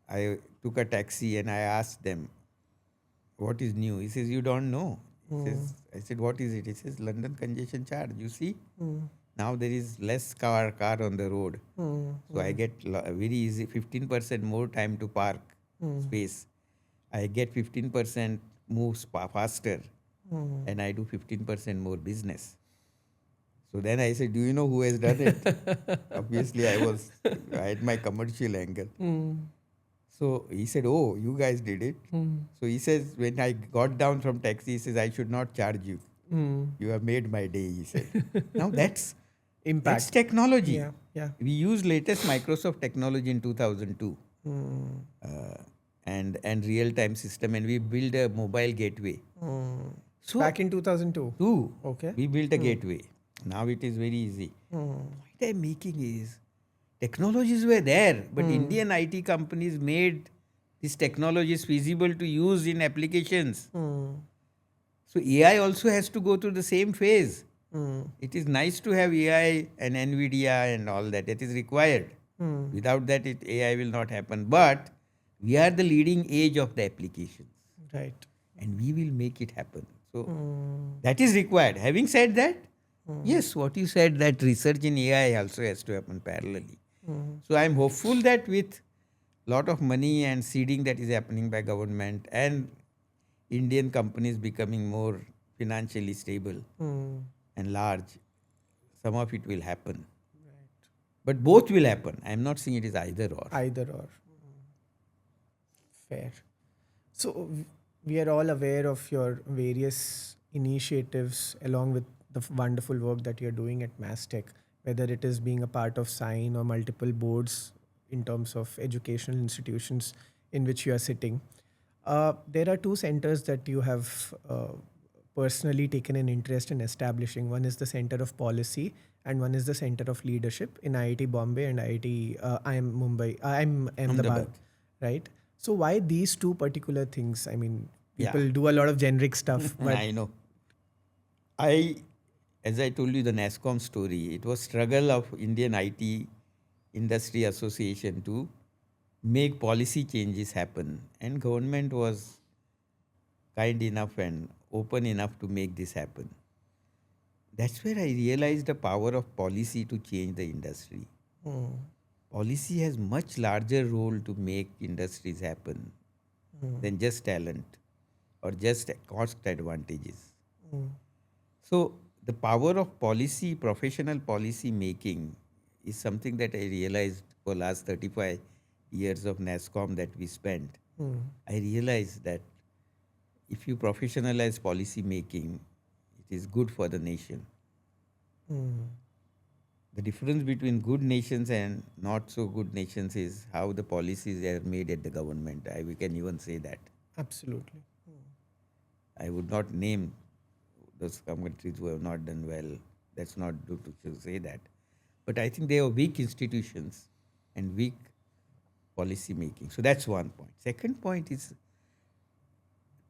I took a taxi and I asked them, what is new? He says, you don't know. I said, what is it? He says, London congestion charge. You see, now there is less car on the road. So I get very easy, 15% more time to park space. I get 15% moves faster and I do 15% more business. So then I said, do you know who has done it? Obviously, I had my commercial angle. So he said, oh, you guys did it. So he says, when I got down from taxi, he says, I should not charge you. You have made my day, he said. Now that's Impact. That's technology. Yeah. We used latest Microsoft technology in 2002 and real-time system, and we built a mobile gateway. So Back in 2002. Okay. we built a gateway. Now it is very easy. Point I'm making is technologies were there, but Indian IT companies made these technologies feasible to use in applications. So AI also has to go through the same phase. It is nice to have AI and NVIDIA and all that. It is required. Without that, AI will not happen. But we are the leading edge of the applications. Right. And we will make it happen. So that is required. Having said that, yes, what you said, that research in AI also has to happen parallelly. So I'm hopeful that with lot of money and seeding that is happening by government and Indian companies becoming more financially stable and large, some of it will happen. Right. But both will happen. I'm not saying it is either or. Either or. Fair. So we are all aware of your various initiatives along with the wonderful work that you're doing at Mastek, whether it is being a part of SIGN or multiple boards in terms of educational institutions in which you are sitting. There are two centers that you have personally taken an interest in establishing. One is the Center of Policy, and one is the Center of Leadership in IIT Bombay and IIT. I'm Mumbai. I'm Ahmedabad, Ahmedabad. right? So why these two particular things? I mean, Yeah, people do a lot of generic stuff, but I know. I, as I told you the NASSCOM story, it was struggle of Indian IT Industry Association to make policy changes happen, and government was kind enough and open enough to make this happen. That's where I realized the power of policy to change the industry. Policy has much larger role to make industries happen than just talent or just cost advantages. So the power of policy, professional policy making, is something that I realized for last 35 years of NASSCOM that we spent. I realized that if you professionalize policy making, it is good for the nation. The difference between good nations and not so good nations is how the policies are made at the government. We can even say that. absolutely. I would not name those countries who have not done well. That's not good to say that. But I think they are weak institutions and weak policy making. So that's one point. Second point is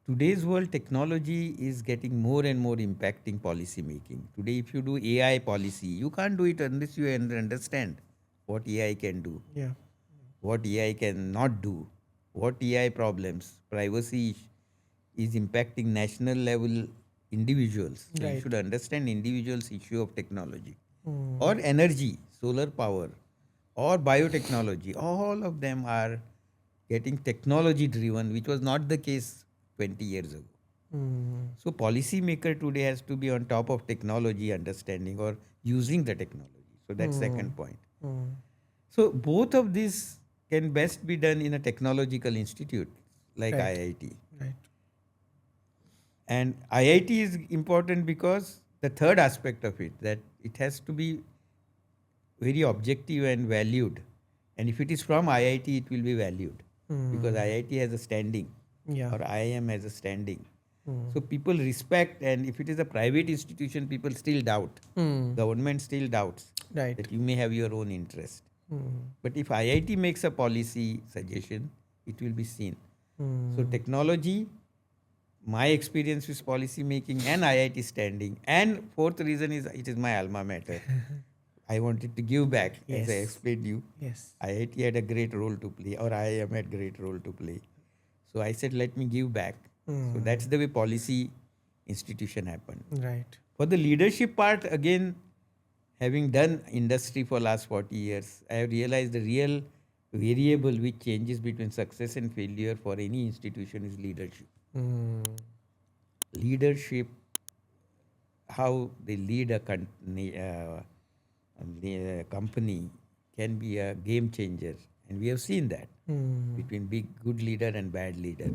today's world technology is getting more and more impacting policy making. Today, if you do AI policy, you can't do it unless you understand what AI can do, Yeah. what AI cannot do, what AI problems, privacy is impacting national level individuals. So you Right. should understand individuals' issue of technology or energy, solar power, or biotechnology. All of them are getting technology driven, which was not the case 20 years ago. So policymaker today has to be on top of technology understanding or using the technology. So that's second point. So both of these can best be done in a technological institute like Right. IIT. Right. And IIT is important because the third aspect of it, that it has to be very objective and valued. And if it is from IIT, it will be valued because IIT has a standing Yeah. or IIM has a standing. So people respect, and if it is a private institution, people still doubt. Government still doubts Right. that you may have your own interest. But if IIT makes a policy suggestion, it will be seen. So technology, my experience with policy making and IIT standing, and fourth reason is it is my alma mater. I wanted to give back, as I Yes. explained you. Yes. IIT had a great role to play, or IIM had great role to play. So I said, let me give back. So that's the way policy institution happened. Right. For the leadership part, again, having done industry for last 40 years, I have realized the real variable which changes between success and failure for any institution is leadership. Leadership, how they lead a company can be a game changer. And we have seen that between big good leader and bad leader.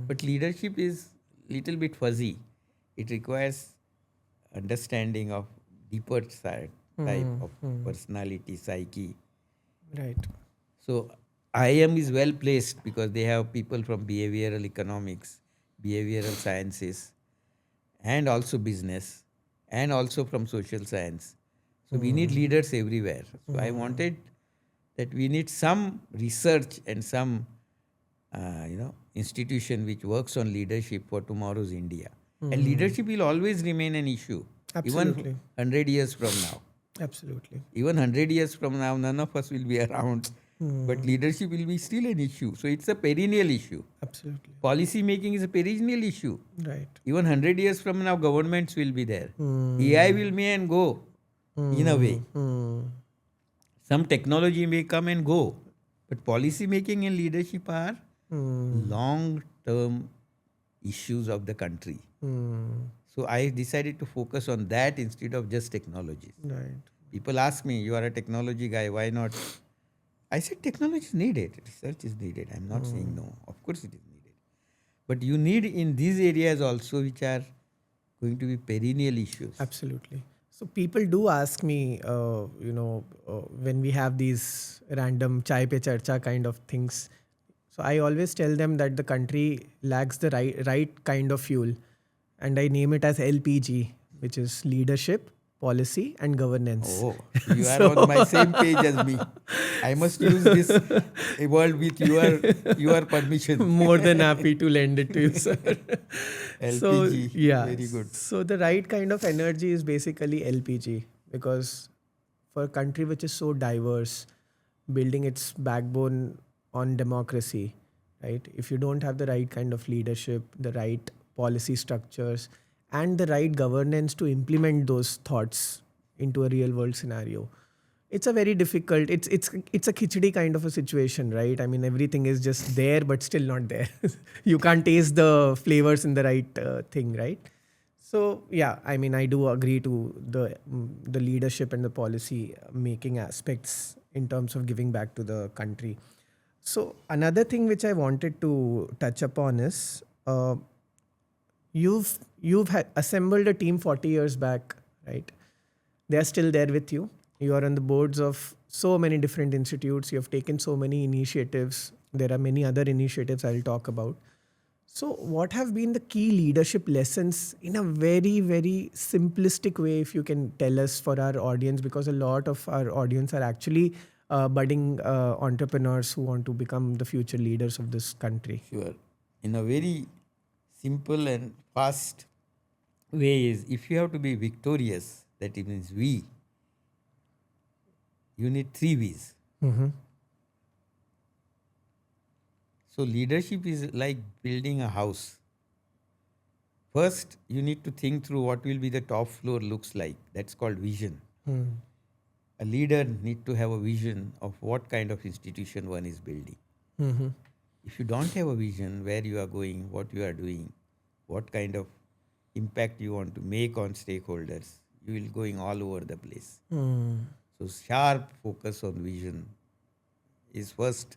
But leadership is little bit fuzzy. It requires understanding of deeper side type of personality, psyche. Right. So IIM is well placed because they have people from behavioral economics, behavioral sciences, and also business, and also from social science. So we need leaders everywhere. So I wanted that we need some research and some institution which works on leadership for tomorrow's India. And leadership will always remain an issue, even Absolutely. 100 years from now. Absolutely. Even 100 years from now, none of us will be around, but leadership will be still an issue. So it's a perennial issue. Absolutely. Policy making is a perennial issue. Right. Even 100 years from now, governments will be there. AI will may and go in a way. Some technology may come and go, but policy making and leadership are long term issues of the country. So I decided to focus on that instead of just technologies. Right. People ask me, you are a technology guy, why not? I said technology is needed, research is needed. I'm not saying no. Of course it is needed. But you need in these areas also which are going to be perennial issues. Absolutely. So people do ask me, when we have these random chai pe charcha kind of things. So I always tell them that the country lacks the right kind of fuel, and I name it as LPG, which is leadership, policy, and governance. Oh, you are So- on my same page as me. I must use this word with your permission. More than happy to lend it to you, sir. So LPG, yeah, very good. so the right kind of energy is basically LPG, because for a country which is so diverse, building its backbone on democracy, right? If you don't have the right kind of leadership, the right policy structures, and the right governance to implement those thoughts into a real world scenario, it's a very difficult, it's a khichdi kind of a situation, right? I mean, everything is just there but still not there. You can't taste the flavors in the right thing, right? So yeah, I mean, I do agree to the leadership and the policy making aspects in terms of giving back to the country. So another thing which I wanted to touch upon is, you've assembled a team 40 years back, right? They are still there with you. You are on the boards of so many different institutes. You have taken so many initiatives. There are many other initiatives I'll talk about. So, what have been the key leadership lessons in a very, very simplistic way, if you can tell us, for our audience? Because a lot of our audience are actually budding entrepreneurs who want to become the future leaders of this country. Sure. In a very simple and fast way is, if you have to be victorious, that means you need 3 V's. Mm-hmm. So leadership is like building a house. First, you need to think through what will be the top floor looks like. That's called vision. A leader need to have a vision of what kind of institution one is building. Mm-hmm. If you don't have a vision where you are going, what you are doing, what kind of impact you want to make on stakeholders, you will going all over the place. So sharp focus on vision is first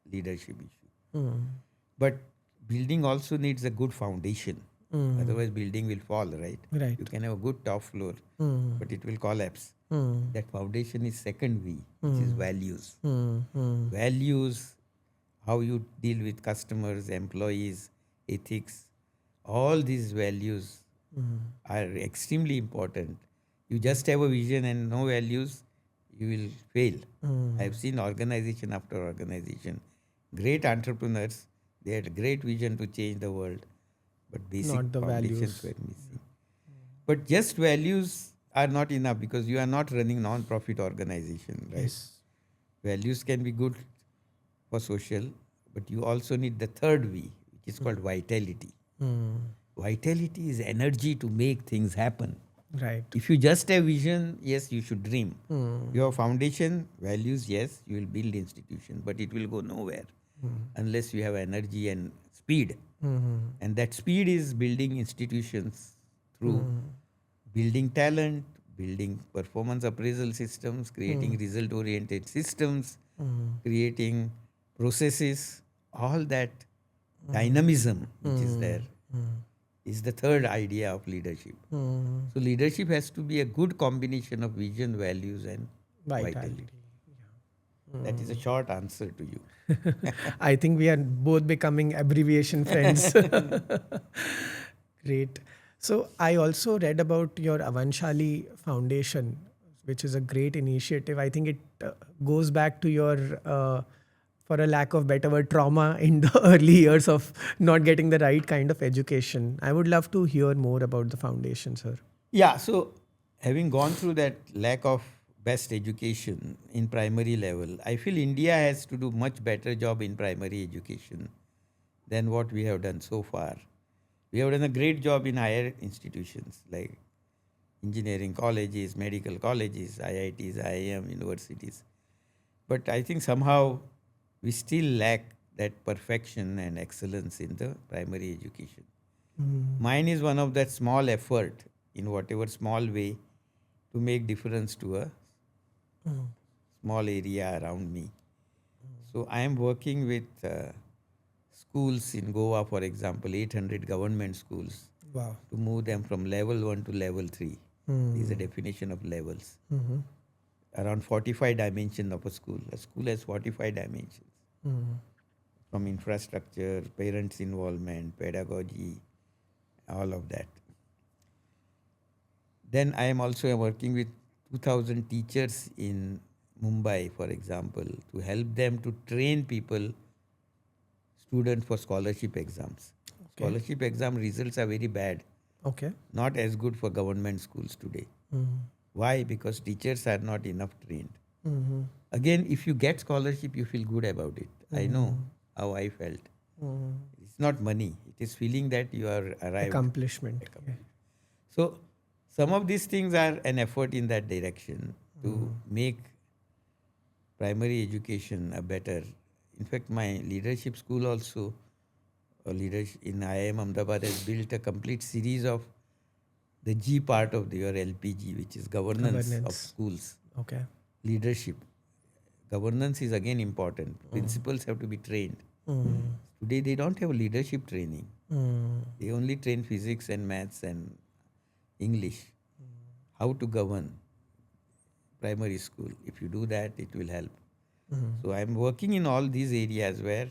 leadership issue. But building also needs a good foundation. Otherwise building will fall, right? Right. You can have a good top floor, but it will collapse. That foundation is second V, which is values. Values, how you deal with customers, employees, ethics, all these values are extremely important. You just have a vision and no values, you will fail. I have seen organization after organization, great entrepreneurs, they had a great vision to change the world, but basic Not the foundations values. were missing. But just values are not enough, because you are not running non-profit organization, right? Yes. Values can be good for social, but you also need the third V, which is called vitality. Vitality is energy to make things happen. Right. If you just have vision, yes, you should dream. Your foundation, values, yes, you will build institution, but it will go nowhere unless you have energy and speed. And that speed is building institutions through building talent, building performance appraisal systems, creating result-oriented systems, creating processes, all that dynamism which is there is the third idea of leadership. So leadership has to be a good combination of vision, values and vitality. That is a short answer to you. I think we are both becoming abbreviation friends. Great. So I also read about your Avanshali Foundation, which is a great initiative. I think it goes back to your, for a lack of better word, trauma in the early years of not getting the right kind of education. I would love to hear more about the foundation, sir. Yeah, so having gone through that lack of best education in primary level, I feel India has to do much better job in primary education than what we have done so far. We have done a great job in higher institutions like engineering colleges, medical colleges, IITs, IIM, universities. But I think somehow we still lack that perfection and excellence in the primary education. Mine is one of that small effort in whatever small way to make difference to a small area around me. So I am working with schools in Goa, for example, 800 government schools, Wow. to move them from level 1 to level 3. This is the definition of levels. Around 45 dimensions of a school. A school has 45 dimensions. From from infrastructure, parents' involvement, pedagogy, all of that. Then I am also working with 2,000 teachers in Mumbai, for example, to help them to train people, students for scholarship exams. Okay. Scholarship exam results are very bad, Okay. not as good for government schools today. Why? Because teachers are not enough trained. Mm-hmm. Again, if you get scholarship, you feel good about it. I know how I felt. It's not money. It is feeling that you are arrived. Accomplishment. Yeah. So some of these things are an effort in that direction to make primary education a better. In fact, my leadership school also, leadership in IIM Ahmedabad, has built a complete series of the G part of your LPG, which is governance of Governance. schools. Okay. Leadership. Governance is again important. Principals have to be trained. Today they don't have leadership training. They only train physics and maths and English. How to govern primary school. If you do that, it will help. So I'm working in all these areas where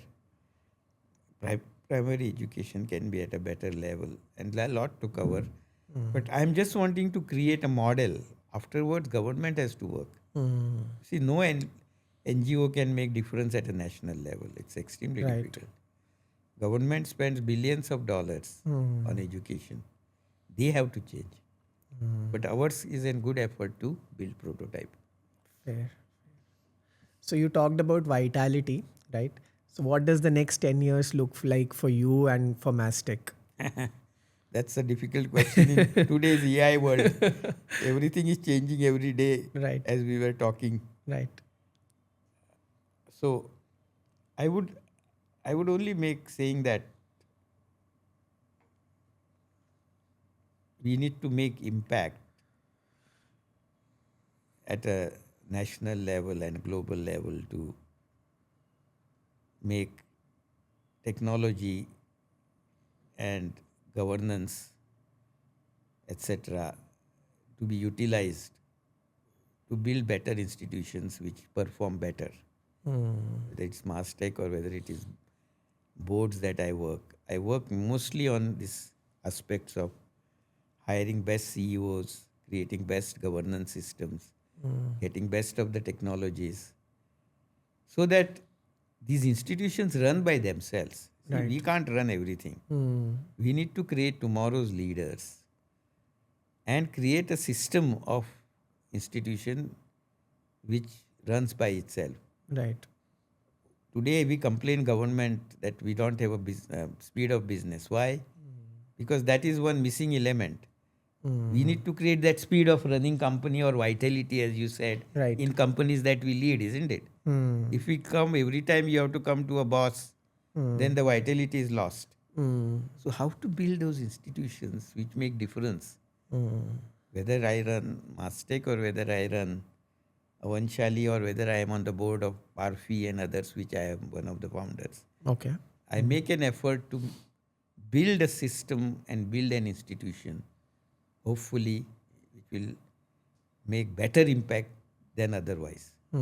primary education can be at a better level, and a lot to cover. But I'm just wanting to create a model. Afterwards, government has to work. See, no NGO can make difference at a national level. It's extremely Right. difficult. Government spends billions of dollars on education. They have to change. But ours is a good effort to build prototype. Fair. So you talked about vitality, right? So what does the next 10 years look like for you and for Mastek? That's a difficult question in today's AI world. Everything is changing every day, Right. as we were talking. Right. So I would only make saying that we need to make impact at a national level and global level to make technology and governance, etc., to be utilized to build better institutions which perform better. Whether it's Mastek or whether it is boards that I work mostly on these aspects of hiring best CEOs, creating best governance systems, getting best of the technologies, so that these institutions run by themselves. See, Right. we can't run everything. We need to create tomorrow's leaders and create a system of institution which runs by itself. Right. Today we complain government that we don't have a speed of business. Why? Because that is one missing element. We need to create that speed of running company or vitality, as you said, Right. in companies that we lead, isn't it? If we come every time you have to come to a boss, then the vitality is lost. So how to build those institutions which make difference? Whether I run Mastek or whether I run Avanshali or whether I am on the board of Parfi and others, which I am one of the founders, Okay. I make an effort to build a system and build an institution, hopefully, which will make better impact than otherwise. Fair.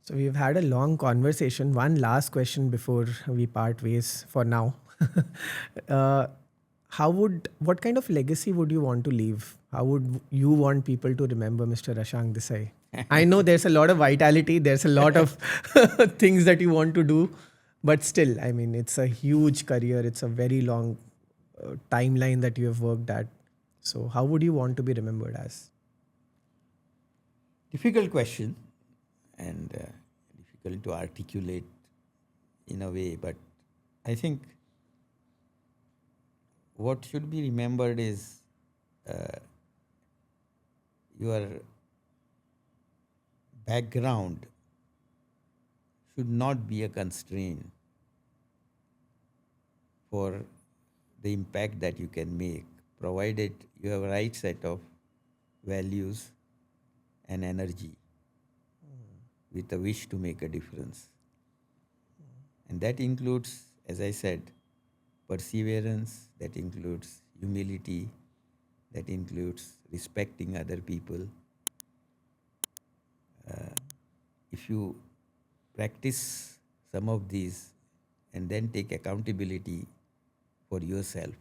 So we've had a long conversation. One last question before we part ways for now. What kind of legacy would you want to leave? How would you want people to remember Mr. Ashank Desai? I know there's a lot of vitality, there's a lot of things that you want to do, but still, I mean, it's a huge career. It's a very long timeline that you have worked at. So how would you want to be remembered as? Difficult question and difficult to articulate in a way, but I think what should be remembered is your background should not be a constraint for the impact that you can make, provided you have a right set of values and energy with a wish to make a difference. And that includes, as I said, perseverance, that includes humility, that includes respecting other people. If you practice some of these and then take accountability for yourself,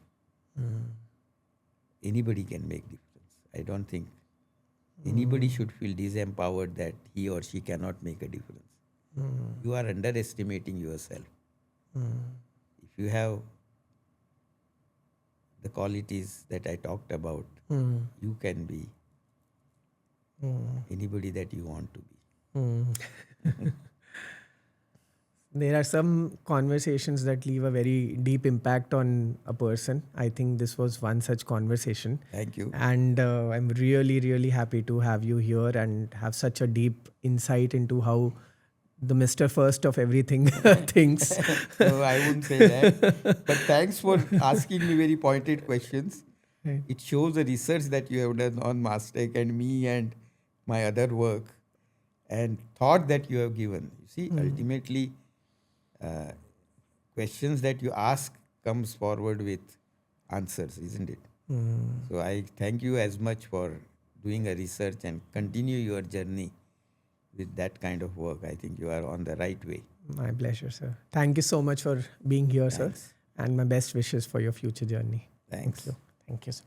anybody can make difference. I don't think anybody should feel disempowered that he or she cannot make a difference. You are underestimating yourself. If you have the qualities that I talked about, you can be anybody that you want to be. There are some conversations that leave a very deep impact on a person. I think this was one such conversation. Thank you. And I'm really, really happy to have you here and have such a deep insight into how the Mr. First of everything thinks. No, I wouldn't say that. But thanks for asking me very pointed questions. Right. It shows the research that you have done on Mastek and me and my other work and thought that you have given. You see, ultimately, questions that you ask comes forward with answers, isn't it? So I thank you as much for doing a research and continue your journey with that kind of work. I think you are on the right way. My pleasure, sir. Thank you so much for being here, Thanks. sir. And my best wishes for your future journey. Thanks. Thank you. Thank you, sir.